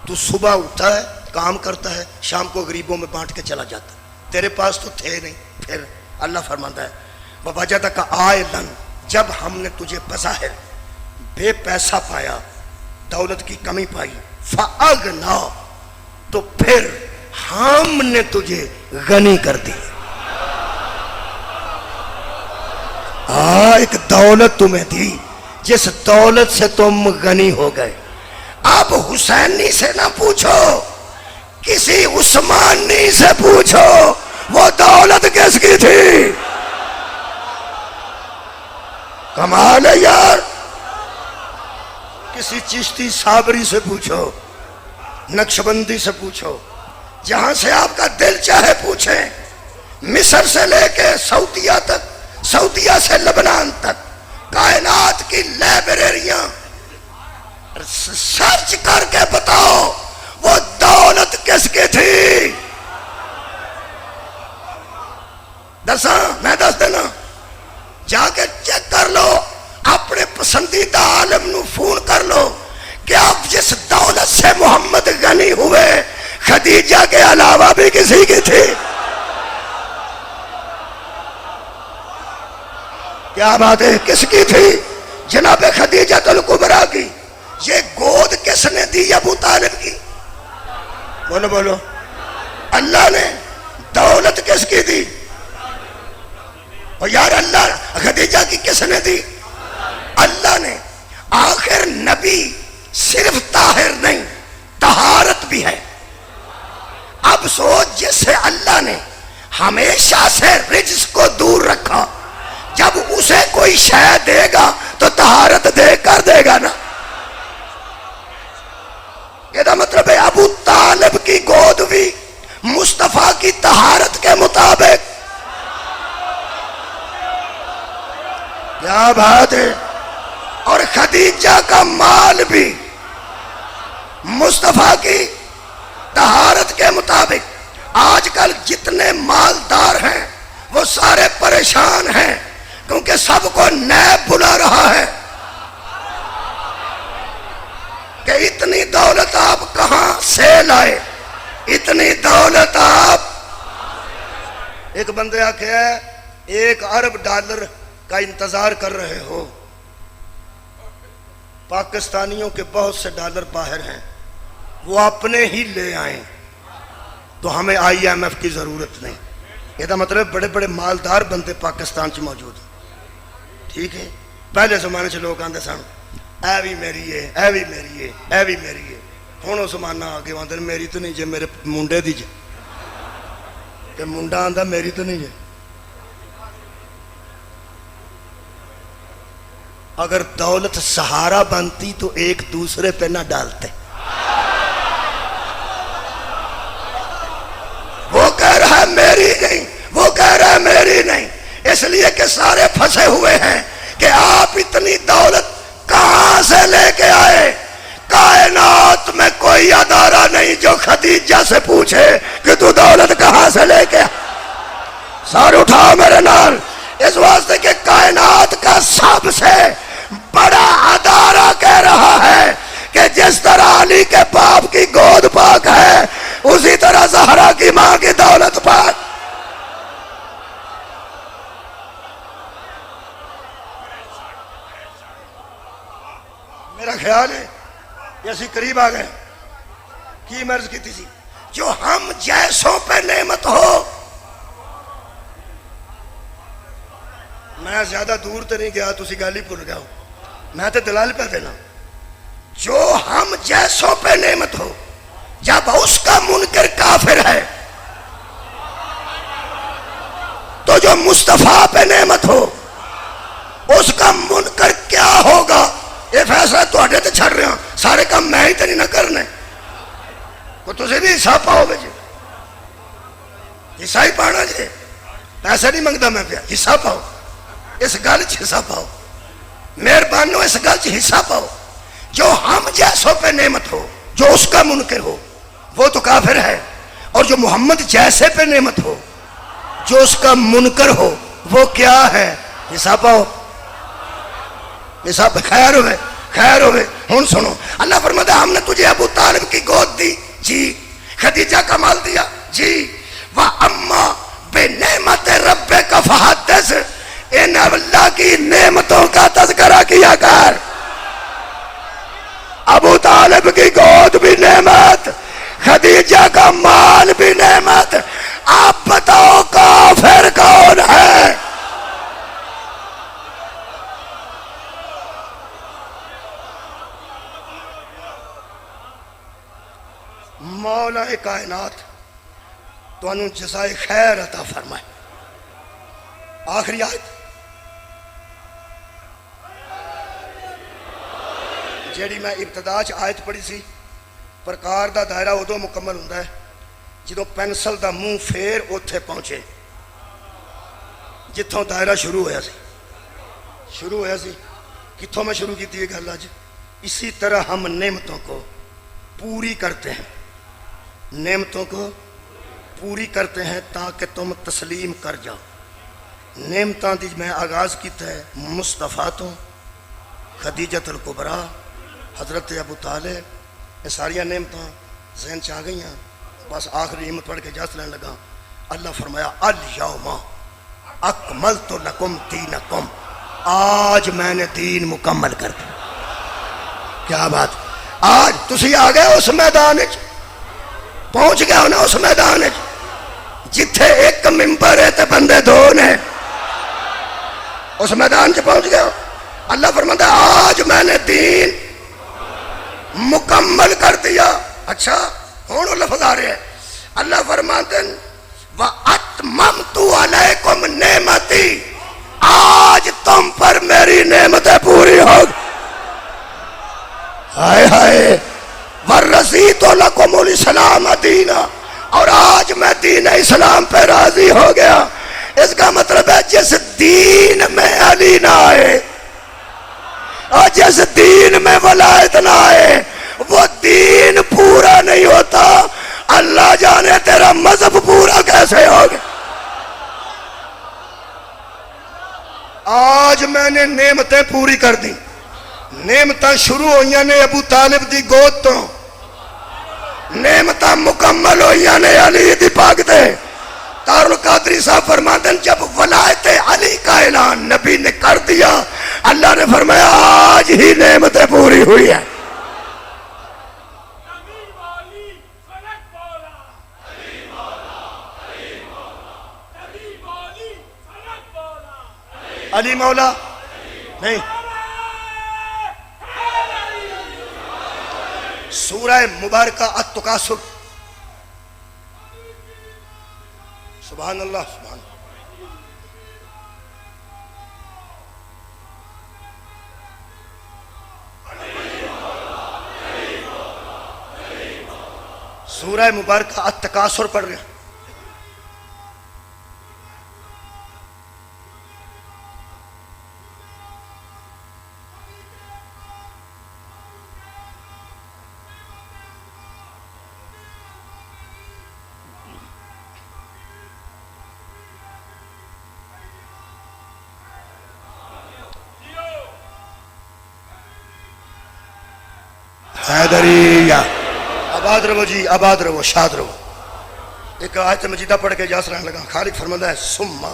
تو صبح اٹھتا ہے کام کرتا ہے شام کو غریبوں میں بانٹ کے چلا جاتا. تیرے پاس تو تھے نہیں. پھر اللہ فرماتا ہے وَوَجَدَكَ عَائِلًا. جب ہم نے تجھے بظاہر بے پیسہ پایا، دولت کی کمی پائی، فَأَغْنَا. تو پھر ہم نے تجھے غنی کر دی. ایک دولت تمہیں دی جس دولت سے تم غنی ہو گئے. اب حسینی سے نہ پوچھو، کسی عثمانی سے پوچھو وہ دولت کس کی تھی. کمال ہے یار. کسی چشتی صابری سے پوچھو، نقشبندی سے پوچھو، جہاں سے آپ کا دل چاہے پوچھیں. مصر سے لے کے سعودیہ تک، سعودیہ سے لبنان تک، کائنات کی لائبریریاں سرچ کر کے بتاؤ دساں میں دس دینا، جا کے چیک کر لو، اپنے پسندیدہ عالم نو فون کر لو کہ آپ جس دولت سے محمد غنی ہوئے خدیجہ کے علاوہ بھی کسی کی تھی؟ کیا بات ہے، کس کی تھی؟ جناب خدیجہ الکبریٰ کی۔ یہ گود کس نے دی ابو طالب کی؟ بولو بولو، اللہ نے۔ دولت کس کی دی؟ اور یار اللہ، خدیجہ کی کس نے دی؟ اللہ نے۔ آخر نبی صرف طاہر نہیں، طہارت بھی ہے۔ اب سوچ، جس سے اللہ نے ہمیشہ سے رجس کو دور رکھا، جب اسے کوئی شے دے گا تو طہارت دے کر دے گا نا۔ یہ مطلب ہے ابو طالب کی گود بھی مصطفیٰ کی طہارت کے مطابق۔ کیا بات ہے۔ اور خدیجہ کا مال بھی مصطفیٰ کی طہارت کے مطابق۔ آج کل جتنے مالدار ہیں وہ سارے پریشان ہیں کیونکہ سب کو نیب بلا رہا ہے کہ اتنی دولت آپ کہاں سے لائے، اتنی دولت آپ۔ ایک بندے آکے ہے 1 ارب ڈالر کا انتظار کر رہے ہو، پاکستانیوں کے بہت سے ڈالر باہر ہیں، وہ اپنے ہی لے آئیں تو ہمیں IMF کی ضرورت نہیں۔ یہ مطلب بڑے بڑے مالدار بندے پاکستان چ موجود ہیں، ٹھیک ہے۔ پہلے زمانے سے لوگ آندے سن اے بھی میری ہے، اے بھی میری ہے، اے بھی میری ہے۔ ہن وہ زمانہ آگے آندے میری تو نہیں جے، میرے منڈے دی جے، کہ منڈا آندا میری تو نہیں جے۔ اگر دولت سہارا بنتی تو ایک دوسرے پہ نہ ڈالتے۔ وہ کہہ رہا ہے میری نہیں، وہ کہہ رہا ہے میری نہیں، اس لیے کہ سارے پھنسے ہوئے ہیں کہ آپ اتنی دولت کہاں سے لے کے آئے۔ کائنات میں کوئی ادارہ نہیں جو خدیجہ سے پوچھے کہ تو دولت کہاں سے لے کے آئے۔ سار اٹھاؤ میرے نال، اس واسطے کہ کائنات کا سب سے بڑا ادارہ کہہ رہا ہے کہ جس طرح علی کے باپ کی گود پاک ہے اسی طرح زہرا کی ماں کی دولت پاک۔ میرا خیال ہے یہ اسی قریب آ گئے۔ کی مرض کی تھی جو ہم جیسوں پہ نعمت ہو۔ میں زیادہ دور تے نہیں گیا، تسی گل ہی بھول گیا ہو، میں تے دلال پہ دینا۔ جو ہم جیسوں پہ نعمت ہو، جب اس کا منکر کافر ہے تو جو مصطفیٰ پہ نعمت ہو اس کا منکر کیا ہوگا، یہ فیصلہ تو اڈے تے چھڑ رہے ہیں، سارے کام میں ہی تے نہیں نہ کرنے کو، تسی بھی حصہ پاؤ بے جی، حصہ ہی پانا جی، پیسے نہیں منگتا میں پیا، حصہ پاؤ، اس گل چ حصہ پاؤ، مہربانو اس گل چ حصہ پاؤ۔ جو ہم جیسوں پہ نعمت ہو، جو اس کا منکر ہو وہ تو کافر ہے، اور جو محمد جیسے پہ نعمت ہو جو اس کا منکر ہو وہ کیا ہے، حصہ پاؤ، حصہ خیر ہوئے، خیر ہوئے۔ ہن سنو، اللہ فرماتا ہے ہم نے تجھے ابو طالب کی گود دی، جی، خدیجہ کا مال دیا، جی، وَأَمَّا بِنِعْمَتِ رَبِّكَ فَحَدِّثْ، ان اللہ کی نعمتوں کا تذکرہ کیا کر۔ ابو طالب کی گود بھی نعمت، خدیجہ کا مال بھی نعمت۔ آپ بتاؤ کافر کون ہے؟ مولا کائنات تو انہوں جزائے خیر عطا فرمائے۔ آخری آیت جیڑی میں ابتدا چ آیت پڑھی سی، پرکار دا دائرہ ادو مکمل ہوتا ہے جدو پینسل دا منہ پھیر اوتھے پہنچے جتھوں دائرہ شروع ہویا سی۔ کتھوں میں شروع کی تھی گل اج؟ اسی طرح ہم نعمتوں کو پوری کرتے ہیں، نعمتوں کو پوری کرتے ہیں تاکہ تم تسلیم کر جاؤ۔ نعمتاں دی میں آغاز کیتا ہے مصطفیٰ تو، خدیجۃ الکبریٰ، حضرت ابو طالب، یہ ساریاں نعمتاں ذہن چ آ گئیاں. بس آخری ہمت پڑھ کے جس لین لگا. اللہ فرمایا الیوم اکملت لکم دینکم، آج میں نے دین مکمل کر دیا. کیا بات، آج تسی آ گئے اس میدان وچ، پہنچ گئے ہو نا اس میدان وچ جتھے ایک ممبر ہے تے بندے دو نے، اس میدان چ پہنچ گئے ہو. اللہ فرماتا ہے آج میں نے دین مکمل کر دیا. اچھا ہوں لفظ آ رہے ہیں. اللہ فرماتے ہیں وَأَتْمَمْتُ عَلَيْكُمْ نِعْمَتِي، آج تم پر میری نعمتیں پوری ہو گئی. ہائے ہائے وَرَضِيتُ لَكُمُ الْإِسْلَامَ دِينًا، اور آج میں دین اسلام پہ راضی ہو گیا. اس کا مطلب ہے جس دین میں علی نہ آئے اور جس دین میں ولایت نہ آئے وہ دین پورا نہیں ہوتا. اللہ جانے تیرا مذہب پورا کیسے ہوگا. آج میں نے نعمتیں پوری کر دی. نعمتیں شروع ہوئیاں نے ابو طالب دی گود تو، نعمتیں مکمل ہوئیاں نے علی دی پاک دے. دارالقادری صاحب فرماتے ہیں جب ولایت علی کا اعلان نبی نے کر دیا اللہ نے فرمایا آج ہی نعمتیں پوری ہوئی ہیں. علی مولا نہیں، سورہ مبارکہ التکاثر. سبحان اللہ سبحان اللہ. سورہ مبارکہ التکاثر پڑھ رہے ہیں. حیدریہ آباد رہو جی، آباد رہو، شاد رہو. ایک آیت مجیدہ پڑھ کے جاس رہنے لگا. خالق فرماتا ہے ثم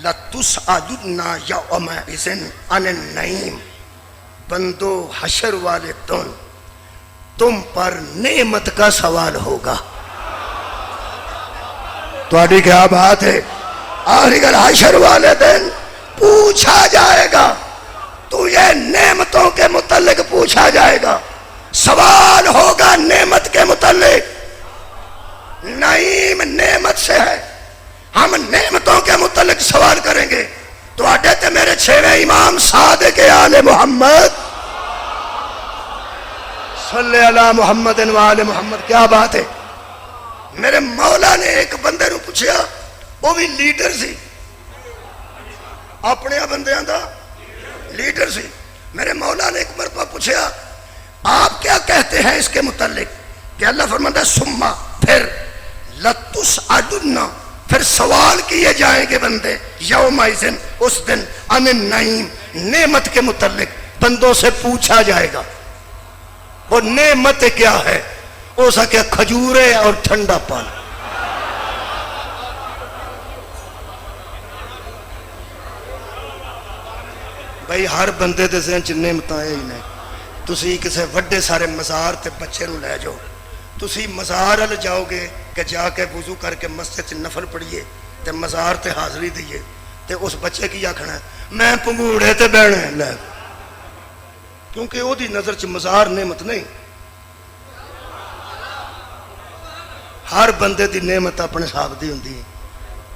لتسألن یومئذ عن النعیم، بندو حشر والے دن تم پر نعمت کا سوال ہوگا. تمہاری کیا بات ہے؟ آخری گل حشر والے دن پوچھا جائے گا. تو یہ نعمتوں کے متعلق پوچھا جائے گا، سوال ہوگا نعمت کے متعلق. نعیم نعمت سے ہے، ہم نعمتوں کے متعلق سوال کریں گے. تو آٹے تھے میرے چھویں امام صادق آل محمد صلی اللہ محمد و آل محمد. کیا بات ہے. میرے مولا نے ایک بندے نو پوچھا، وہ بھی لیڈر سی، اپنے بندیاں دا لیڈر سی. میرے مولا نے ایک مرتبہ پوچھا آپ کیا کہتے ہیں اس کے متعلق؟ کہ اللہ فرماتا ہے ثم، پھر لتسألن، پھر سوال کیے جائیں گے بندے یومئذ، اس دن، عن النعیم، نعمت کے متعلق بندوں سے پوچھا جائے گا. وہ نعمت کیا ہے؟ ہو سکے کھجورے اور ٹھنڈا پانی. بھائی ہر بندے دے ذہن چ نعمتاں ہی نہیں. تسی کسے وڈے سارے مزار تے بچے نو لے جاؤ، تسی مزار ال جاؤ گے کہ جا کے وضو کر کے مسجد نفل پڑھیے تے مزار تے حاضری دیئے تے اس بچے کی آکھنا ہے میں پنگوڑے تے بیٹھے لے، کیونکہ وہ دی نظر چ مزار نعمت نہیں. ہر بندے دی نعمت اپنے حساب دی ہوندی ہے.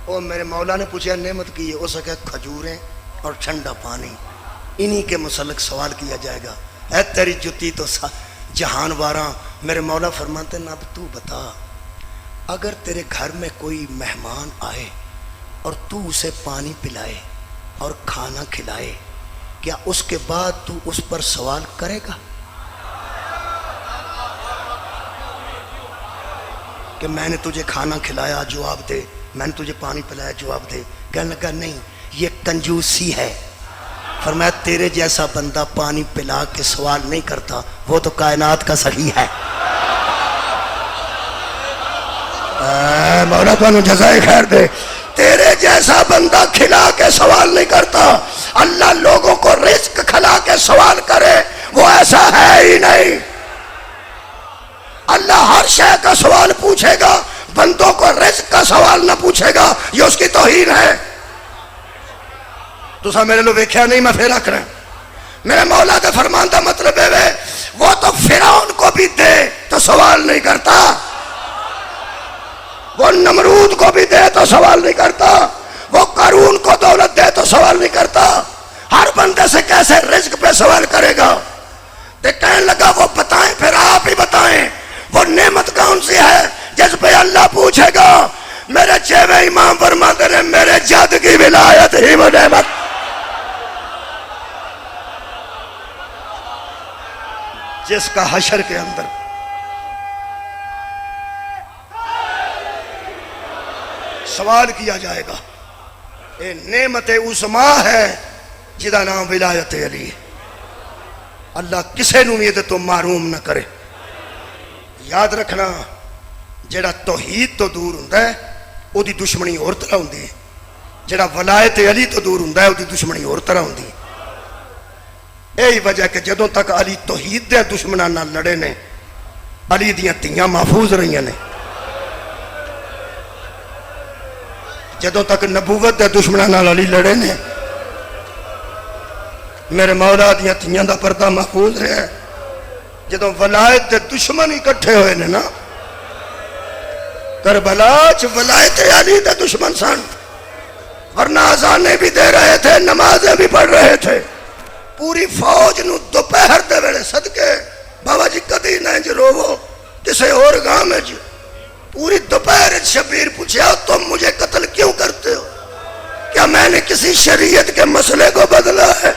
وہ میرے مولا نے پوچھا نعمت کی ہے؟ ہو سکے کھجوریں اور ٹھنڈا پانی. انہی کے متعلق سوال کیا جائے گا. اے تیری جتی تو جہان واراں. میرے مولا فرماتے ہیں اب تو بتا، اگر تیرے گھر میں کوئی مہمان آئے اور تو اسے پانی پلائے اور کھانا کھلائے، کیا اس کے بعد تو اس پر سوال کرے گا کہ میں نے تجھے کھانا کھلایا؟ جواب دے میں نے تجھے پانی پلایا جواب دے. کہنے لگا نہیں یہ کنجوسی ہے. فرمایا تیرے جیسا بندہ پانی پلا کے سوال نہیں کرتا، وہ تو کائنات کا سخی ہے. مولا تو جزائے خیر دے. تیرے جیسا بندہ کھلا کے سوال نہیں کرتا. اللہ لوگوں کو رزق کھلا کے سوال کرے وہ ایسا ہے ہی نہیں. اللہ ہر شے کا سوال پوچھے گا، بندوں کو رزق کا سوال نہ پوچھے گا، یہ اس کی توہین ہے. تو سا میرے لو ویکھیا نہیں میں پھر آکھ رہا میرے مولا دے فرمان دا مطلب ہے وہ تو فرعون کو بھی دے تو سوال نہیں کرتا، وہ نمرود کو بھی دے تو سوال نہیں کرتا، وہ قارون کو دولت دے تو سوال نہیں کرتا. ہر بندے سے کیسے رزق پہ سوال کرے گا؟ تو کہنے لگا وہ بتائیں، پھر آپ ہی بتائیں وہ نعمت کون سی ہے جس پہ اللہ پوچھے گا. میرے چھویں امام فرماتے ہیں میرے جد کی ولایت ہی وہ نعمت. جس کا حشر کے اندر سوال کیا جائے گا. یہ نعمت عظما ہے جدا نام ولایت علی. اللہ کسے نو یہ تو معروم نہ کرے. یاد رکھنا جڑا توحید تو دور ہوندا ہے او دی دشمنی اور طرح ہوندی ہے، جڑا ولایت علی تو دور ہوندا ہے او دی دشمنی اور طرح ہوندی ہے. یہی وجہ کہ جدوں تک علی توحید دے دشمناں نال لڑے نے علی دیاں تیاں محفوظ رہیاں نے. جدوں تک نبوت دے دشمناں نال علی لڑے نے میرے مولا دیاں تیاں دا پردہ محفوظ رہا ہے. جدوں ولایت دے دشمن اکٹھے ہوئے نے نا کربلا چ ولایت علی دے دشمن سن، ورنہ اذانیں بھی دے رہے تھے نمازیں بھی پڑھ رہے تھے. پوری فوج نو دوپہر دے ویلے صدقے بابا جی کدی نہ انج روو کسے اور گام ہے. پوری دوپہر شبیر پوچھا تم مجھے قتل کیوں کرتے ہو؟ کیا میں نے کسی شریعت کے مسئلے کو بدلا ہے؟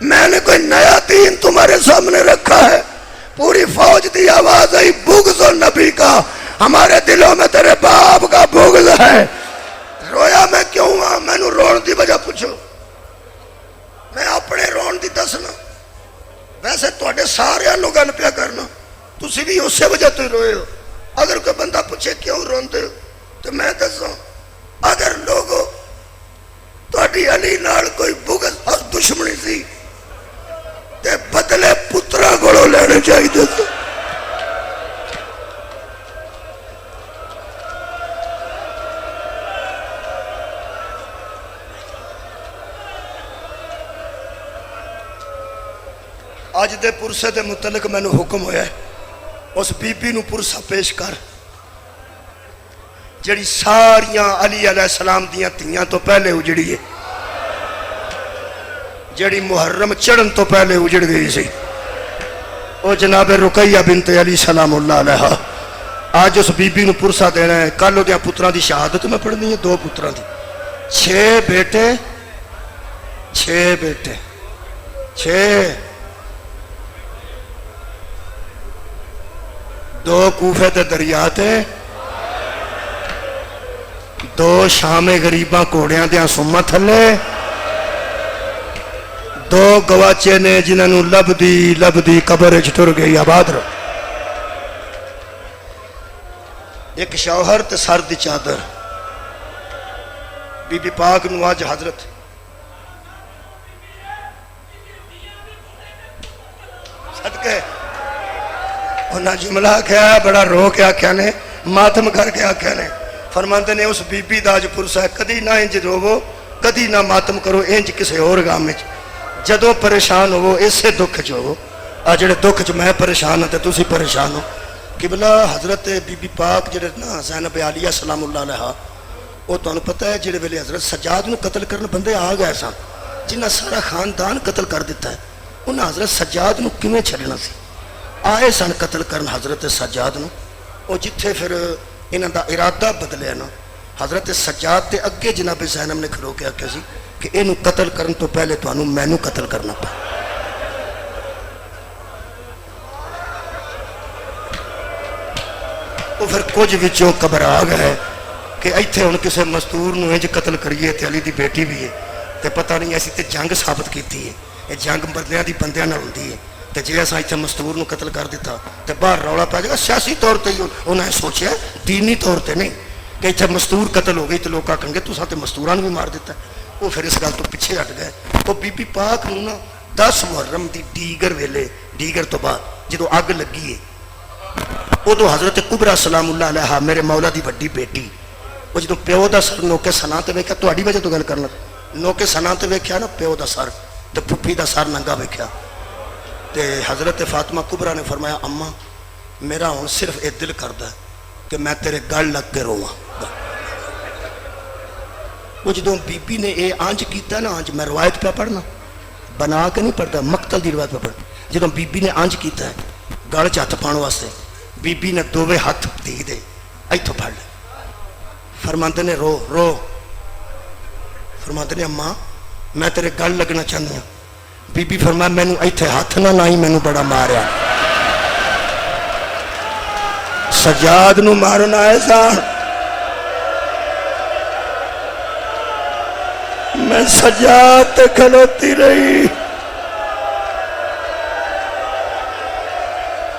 میں نے کوئی نیا دین تمہارے سامنے رکھا ہے؟ پوری فوج دی آواز آئی بغض و نبی کا، ہمارے دلوں میں تیرے باپ کا بغض ہے. رویا میں کیوں ہاں؟ میں نو رون دی وجہ پوچھو، میں اپنے رون دی دسنا. ویسے تواڈے سارے نو گل پیا کرنا، تسی بھی اسی وجہ تو روئے ہو. اگر کوئی بندہ پوچھے کیوں روندے ہو تو میں دساں اگر لوگوں تواڈی علی نال کوئی بغض اور دشمنی سی تے بدلے پترا کولوں لینے چاہیے. اج دے پرسے دے متعلق میں نے حکم ہویا ہے اس بی بی نو پرسا پیش کر جڑی ساریاں علی علیہ السلام دیاں تیاں تو پہلے اجڑی ہے، جڑی محرم چڑھن تو پہلے اجڑ گئی سی. او جناب رقیہ بنت علی سلام اللہ علیہ. آج اس بی بی نو پرسا دینا ہے. کل دیاں پتراں دی شہادت میں پڑھنی ہے، 2 پتراں دی، 6 بیٹے 6 2 کوفے تے دریا تے 2 شام غریباں کوڑیاں دیاں سما تھلے 2 گواچے نے جنہاں نو لبدی قبر وچ ٹر گئی. آباد رہو. ایک شوہر تے سر دی چادر. بی بی پاک نو آج حضرت صدقے انہاں جملہ کیا بڑا رو کے آکھیا نے، ماتم کر کے آکھیا نے. فرماندے نے اس بی بی دا جو پرسا ہے کدی نہ انج روو کدی نہ ماتم کرو انج کسے اور گام وچ. جدوں پریشان ہوو اسے دکھ چ ہوو. آ جڑے دکھ چ میں پریشان ہوں تے تسی پریشان ہو. قبلہ حضرت بی بی پاک جڑے نا زینب عالیہ سلام اللہ علیہ وہ تمہیں پتہ ہے جڑے ویلے حضرت سجاد نو قتل کرنے بندے آ گئے سن جنہ سارا خاندان قتل کر دیتا ہے. انہاں حضرت سجاد نو کیویں چھڈنا سی؟ آئے سن قتل کرن حضرت سجاد نو. او جتھے پھر انہاں دا ارادہ بدلیا نا حضرت سجاد دے اگے جناب زینب نے کھلو کے آکھیا سی کہ اینو قتل کرن تو پہلے تانوں مینوں قتل کرنا پا. وہ پھر کچھ وچوں گھبرا گئے کہ ایتھے ہن کسے مستور نو انج قتل کریے تے علی دی بیٹی بھی ہے تے پتہ نہیں اسی تے جنگ ثابت کیتی ہے یہ جنگ بندیاں دی بندیاں نال ہوندی ہے تے جے اساں ایتھے مستور نو قتل کر دیتا تے باہر رولا پے جائے گا سیاسی طور تے انہاں نے سوچیا دینی طور تے نہیں کہ ایتھے مستور قتل ہو گئی تے لوگ آکھن گے تساں تے مستوراں نو بھی مار دیتا ہے وہ پھر اس گل تو پیچھے ہٹ گئے وہ بی بی پاک نو نا 10 محرم دی دیگر ویلے دیگر تو بعد جدو اگ لگی ہے ادو حضرت کبرا سلام اللہ علیہ میرے مولا دی بڑی بیٹی وہ جدو پیو دا سر نوکے سنا تے ویکھیا تہاڈی وجہ تو گل کرنا نوکے سنا تے ویکھیا نا پیو دا سر تے پھپھی دا سر ننگا ویکھیا تے حضرت فاطمہ کبرا نے فرمایا اماں میرا ہن صرف اے دل کردا ہے کہ میں تیرے گل لگ کے رواں وہ جدوں بی بی نے اے آنج کیتا نا آنج میں روایت پہ پڑھنا بنا کے نہیں پڑھتا مقتل دی روایت پہ پڑھتا جدوں بی بی نے آنج کیتا ہے گل چ ہاتھ پاؤن واسطے بی بی نے دوویں ہاتھ دی دے ایتھوں پھڑ لے فرماندے نے رو رو فرماندے نے اماں میں تیرے گل لگنا چاہنی ہوں بی بی فرمایا مینوں ایتھے ہاتھ نہ لائی مینوں بڑا ماریا سجاد نو مارنا ہے سان میں سجاد تے کھلوتی رہی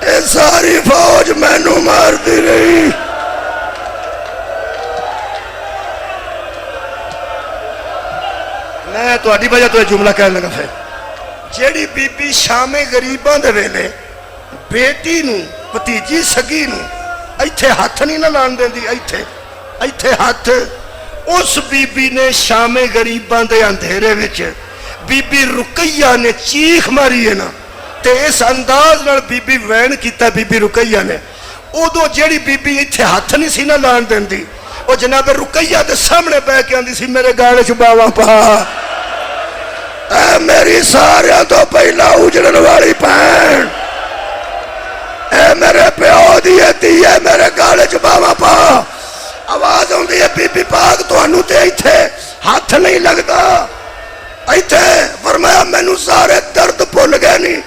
اے ساری فوج مینوں مار دی رہی میں تہاڈی وجہ تو جملہ کہنے لگا پھر جیڑی بی بی شام غریباں دے ویلے بیٹی نو بھتیجی سگی نو ایتھے ہاتھ نہیں نہ لان دیندی ایتھے ہاتھ اس بی بی نے شام غریباں دے اندھیرے وچ بی بی رقیہ نے چیخ ماری ہے نا تے اس انداز نال بی بی وین کیتا بی بی رقیہ نے ادو جیڑی بی بی ایتھے ہاتھ نہیں سی نہ لان دیندی وہ جناب رقیہ دے سامنے بہ کے آندی سی میرے گال چ باواں پا اے میری ساریاں تو پہلا اجڑن والی بہن اے میرے پیو دی دھی ہے میرے گال چ باواں پا آواز آندی ہے بی بی پاک تانوں تے ایتھے ہاتھ نہیں لگدا ایتھے فرمایا مینوں سارے درد بھول گئے نہیں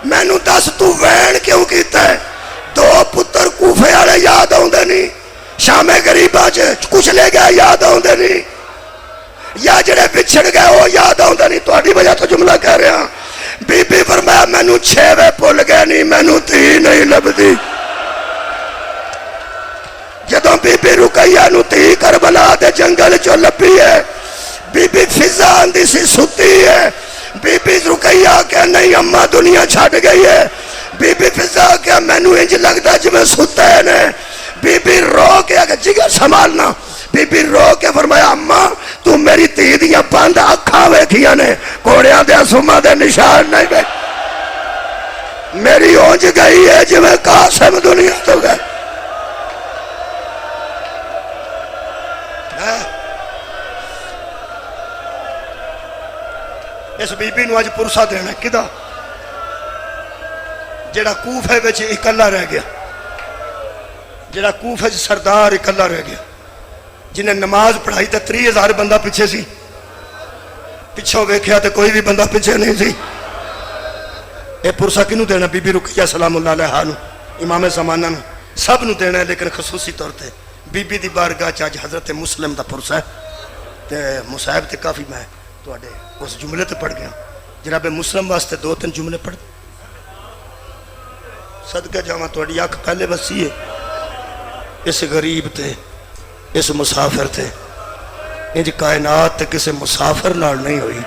مینوں دس تو وین کیوں کیتا ہے دو پتر کوفے والے یاد آوندے نہیں شام غریباں چ کچھ لے گیا یاد آوندے نہیں یا جڑے بچھڑ گئے وہ یاد آوندے نہیں تہاڈی وجہ تو جملہ کہہ رہا ہاں بی بی فرمایا مینوں چھویں بھول گئے نہیں مینوں تھی نہیں لبدی جدوں بی بی رقیہ نو تھی کربلا دے جنگل چو لبھی ہے بی بی فضا آندی سی ستی ہے بی بی رقیہ کہ نہیں اماں دنیا چھڈ گئی ہے بی بی فضا کہ مینوں انج لگدا جویں ستا ہے نے بی بی رو کے اگے جگر سنبھالنا بی بی رو کے فرمایا اماں تو میری دھی دیاں بند اکھاں ویکھیاں نے گھوڑیاں دے سما دے نشان نہیں ویکھ میری اونج گئی ہے جویں قاسم دنیا تو گئے اس بی بی نو اج پرسہ دینا کدا جڑا کوفے وچ اکلا رہ گیا جڑا کوفے وچ سردار اکلا رہ گیا جنہیں نماز پڑھائی تے 30,000 بندہ پیچھے سی پچھوں ویکھیا تے کوئی بھی بندہ پیچھے نہیں سی اے پرسہ کنوں دینا بی بی رقیہ سلام اللہ علیہا نو امام زمانہ نو سب نو دینا ہے لیکن خصوصی طور تے بی بی دی بارگاہ چ اج حضرت مسلم دا پرسہ ہے تے مصاحب تے کافی میں تواڈے اس جملے تے پڑھ گیا جناب مسلم واسطے 2-3 جملے پڑھ صدقہ جاواں تواڈی اکھ پہلے وسی ہے اس غریب تے اس مسافر تے انج کائنات تے کسے مسافر نال نہیں ہوئی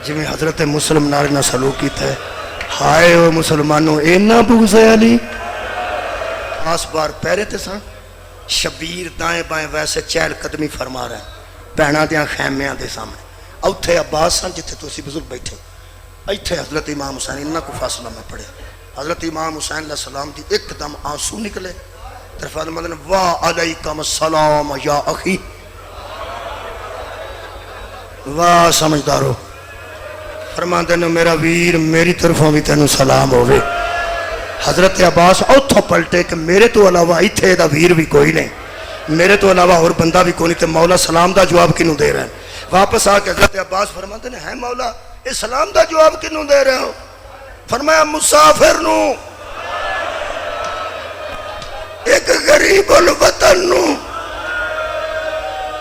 جویں حضرت مسلم نال نہ سلوک کیتا ہے ہائے او مسلمانوں اینا بغض علی آس بار پیرے تے سن شبیر دائیں بائیں ویسے چہل قدمی فرما رہے ہیں بہناں دیاں خیمیاں دے سامنے اوتھے عباس سن جتھے تسی بزرگ بیٹھے ایتھے حضرت امام حسین انہاں کو فاصلہ میں پڑھے حضرت امام حسین علیہ السلام دی ایک دم آنسو نکلے طرفات مدن واہ علیکم السلام یا اخی واہ سمجھدارو فرماندے نے میرا ویر میری طرفوں بھی تینوں سلام ہوئے حضرت عباس اوتھوں پلٹے کہ میرے تو علاوہ ایتھے دا ویر بھی کوئی نہیں میرے تو علاوہ اور بندہ بھی کوئی نہیں تے مولا سلام دا جواب کنوں دے رہے ہیں واپس آ کے حضرت عباس فرماتے ہیں ہے مولا اے سلام دا جواب کنوں دے رہے ہو فرمایا مسافر نو ایک غریب الوطن نو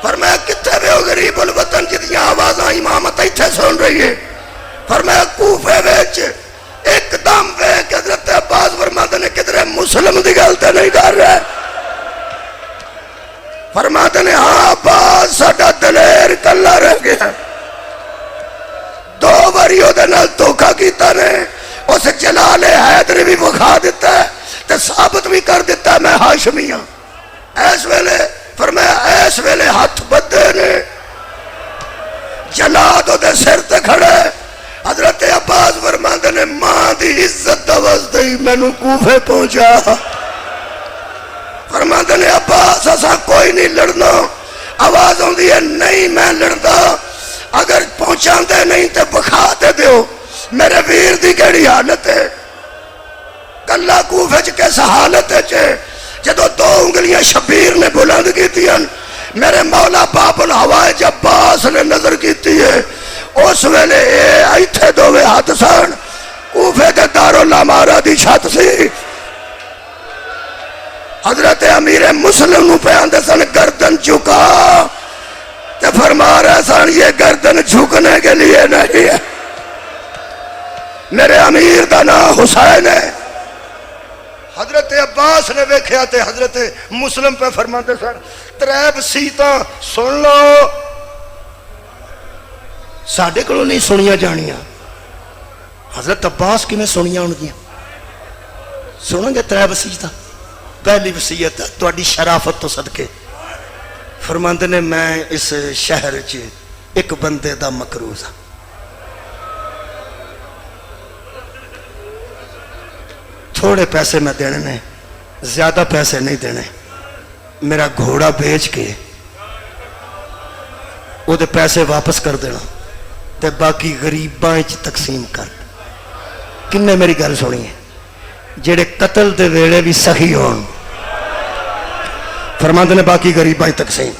فرمایا کتنے بھی ہو غریب الوطن جدیاں آوازاں امامت ایتھے سن رہی ہے. فرمایا کوفے وچ ایک دم ویکھ حضرت عباس فرماتے نے کدھر مسلم دی گل تے نہیں کر رہا. فرماتے نے ہاں عباس ساڈا دلیر کلا رہ گیا. دو باری او دے نال دھوکا کیتا نے. اس جلال حیدر بھی بخا دیتا ہے تے ثابت بھی کر دیتا ہے میں ہاشمی ہاں. اس ویلے فرمایا اس ویلے ہاتھ بدے نے جلاد دے سر تے کھڑے. حضرت عباس فرماندے نے ماں دی عزت دا واسطے ہی مینوں کوفے پہنچا. فرماندے نے عباس اساں کوئی نہیں لڑنا. آواز ہوندی ہے نہیں میں لڑدا. اگر پہنچاندے نہیں تے بخا تے دیو. میرے ویر دی کیڑی حالت ہے کلا کوفے چ کس حالت ہے جدو دو انگلیاں شبیر نے بلند کیتیاں. میرے مولا باب الحوائج عباس نے نظر کیتی ہے. اس ویلے ایتھے دووے ہاتھ سن. کوفے دے دارالامارہ دی چھت سی. حضرت امیر مسلم نو پہ آندے سن گردن جھکا تے فرما رہے سن یہ گردن جھکنے کے لیے نہیں ہے. میرے امیر دا نام حسین ہے. حضرت عباس نے ویکھیا تے حضرت مسلم پہ فرماتے سن تریب سیتاں سن لو ساڈے کولوں نہیں سنیاں جانیاں. حضرت عباس کی میں سنیاں ان گیا سنیں گے تریب وصیتاں. پہلی وصیت تہاڈی شرافت تو صدقے. فرماندے نے میں اس شہر چ ایک بندے دا مقروض ہاں. تھوڑے پیسے میں دینے نے زیادہ پیسے نہیں دینے. میرا گھوڑا بیچ کے وہ دے پیسے واپس کر دینا تے باقی غریباں وچ تقسیم کر. کنے میری گل سنی ہے جڑے قتل دے ویلے بھی صحیح ہون. فرماندے نے باقی غریباں وچ تقسیم.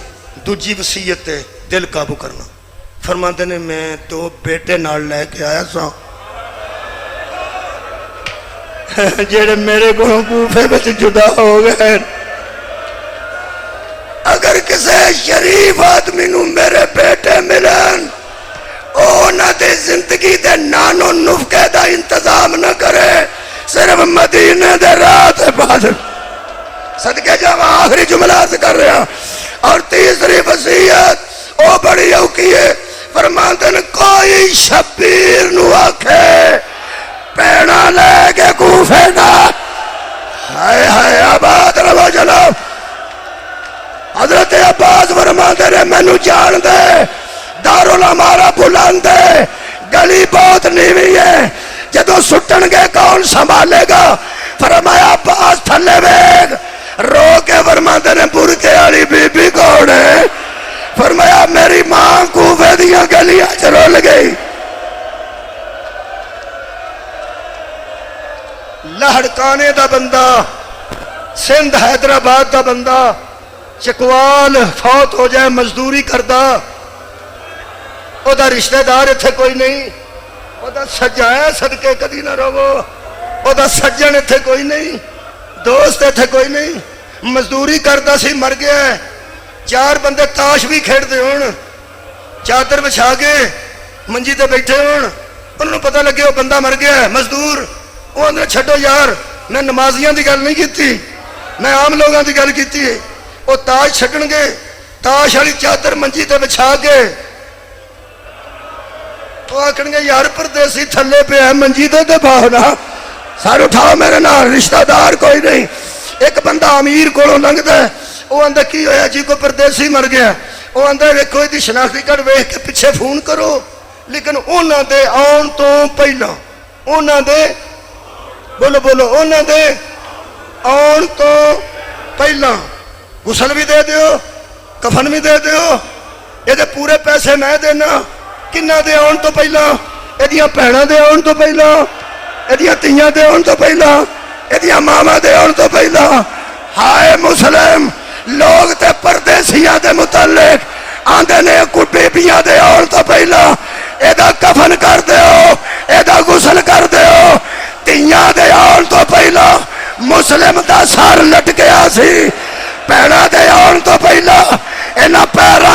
دوجی وصیت تے دل قابو کرنا. فرماندے نے میں دو بیٹے نال لے کے آیا سا جڑے میرے کو کوفے وچ جدا ہو گئے. اگر کسی شریف آدمی نو میرے بیٹے ملن اونا دے زندگی دے نانو نفقے دا انتظام نہ کرے صرف مدینے دے رات بعد صدقے جاواں آخری جملہ سے کر رہا. اور تیسری وصیت او بڑی اوکی ہے. فرماندے نے کوئی شبیر نو آکھے پیڑا لے کے کوفے دا ہائے ہائے آباد رہو جناب. حضرت عباس فرماندے نے مینوں جان دے دارالامارہ بلند ہے گلی بہت نیوی ہے جدو سٹن گے کون سنبھالے گا. فرمایا عباس تھلے ویگ رو کے فرماندے نے برکے والی بی بی کون ہے. فرمایا میری ماں کوفے دیاں گلیاں چ رول گئی. لہڑکانے دا بندہ سندھ حیدرآباد دا بندہ چکوال فوت ہو جائے مزدوری کردا او دا رشتہ دار اتھے کوئی نہیں. او دا سجایا صدقے کدی نہ رو. او دا سجن اتھے کوئی نہیں. دوست اتھے کوئی نہیں. مزدوری کردا سی مر گیا ہے. چار بندے تاش بھی کھیڑ دے ہون چادر بچھا کے منجی تے بیٹھے ہون انہوں پتہ لگے وہ بندہ مر گیا ہے مزدور. وہ اندر چھٹو یار میں نمازیاں دی گل نہیں کیتی میں عام لوگاں دی گل کیتی ہے. وہ تاش چھٹن گے تاش والی چادر منجی تے بچھا کے وہ آکھن گے یار پردیسی تھلے پہ ہے منجی تے باہنا سار اٹھاؤ میرے نال رشتہ دار کوئی نہیں. ایک بندہ امیر کولوں لنگدا ہے وہ اندر کی ہویا جی کو پردیسی مر گیا. وہ اندر ویکھو دی شناختی کارڈ ویکھ کے پیچھے فون کرو. لیکن انہاں دے آن تو پہلا انہاں دے بولو بولو انہاں دے آن تو پہلا غسل بھی دے دیو کفن بھی دے دیو. یہ دے پورے پیسے میں دینا. کنہ دے آن تو پہلا یہ بھیناں دے آن تو پہلا یہ تیاں دے آن تو پہلا یہ ماما دے آن تو پہلا. ہائے مسلم لوگ تے پردیسیاں دے متعلق آندے نے کوئی بیبیاں دے آن تو پہلا یہ کفن کر دیو یہ غسل کر دیو. تیاں دے آن تو پہلا مسلم دا سر لٹ گیا سی. پیڑا دے آن تو پہلا اینا پیرا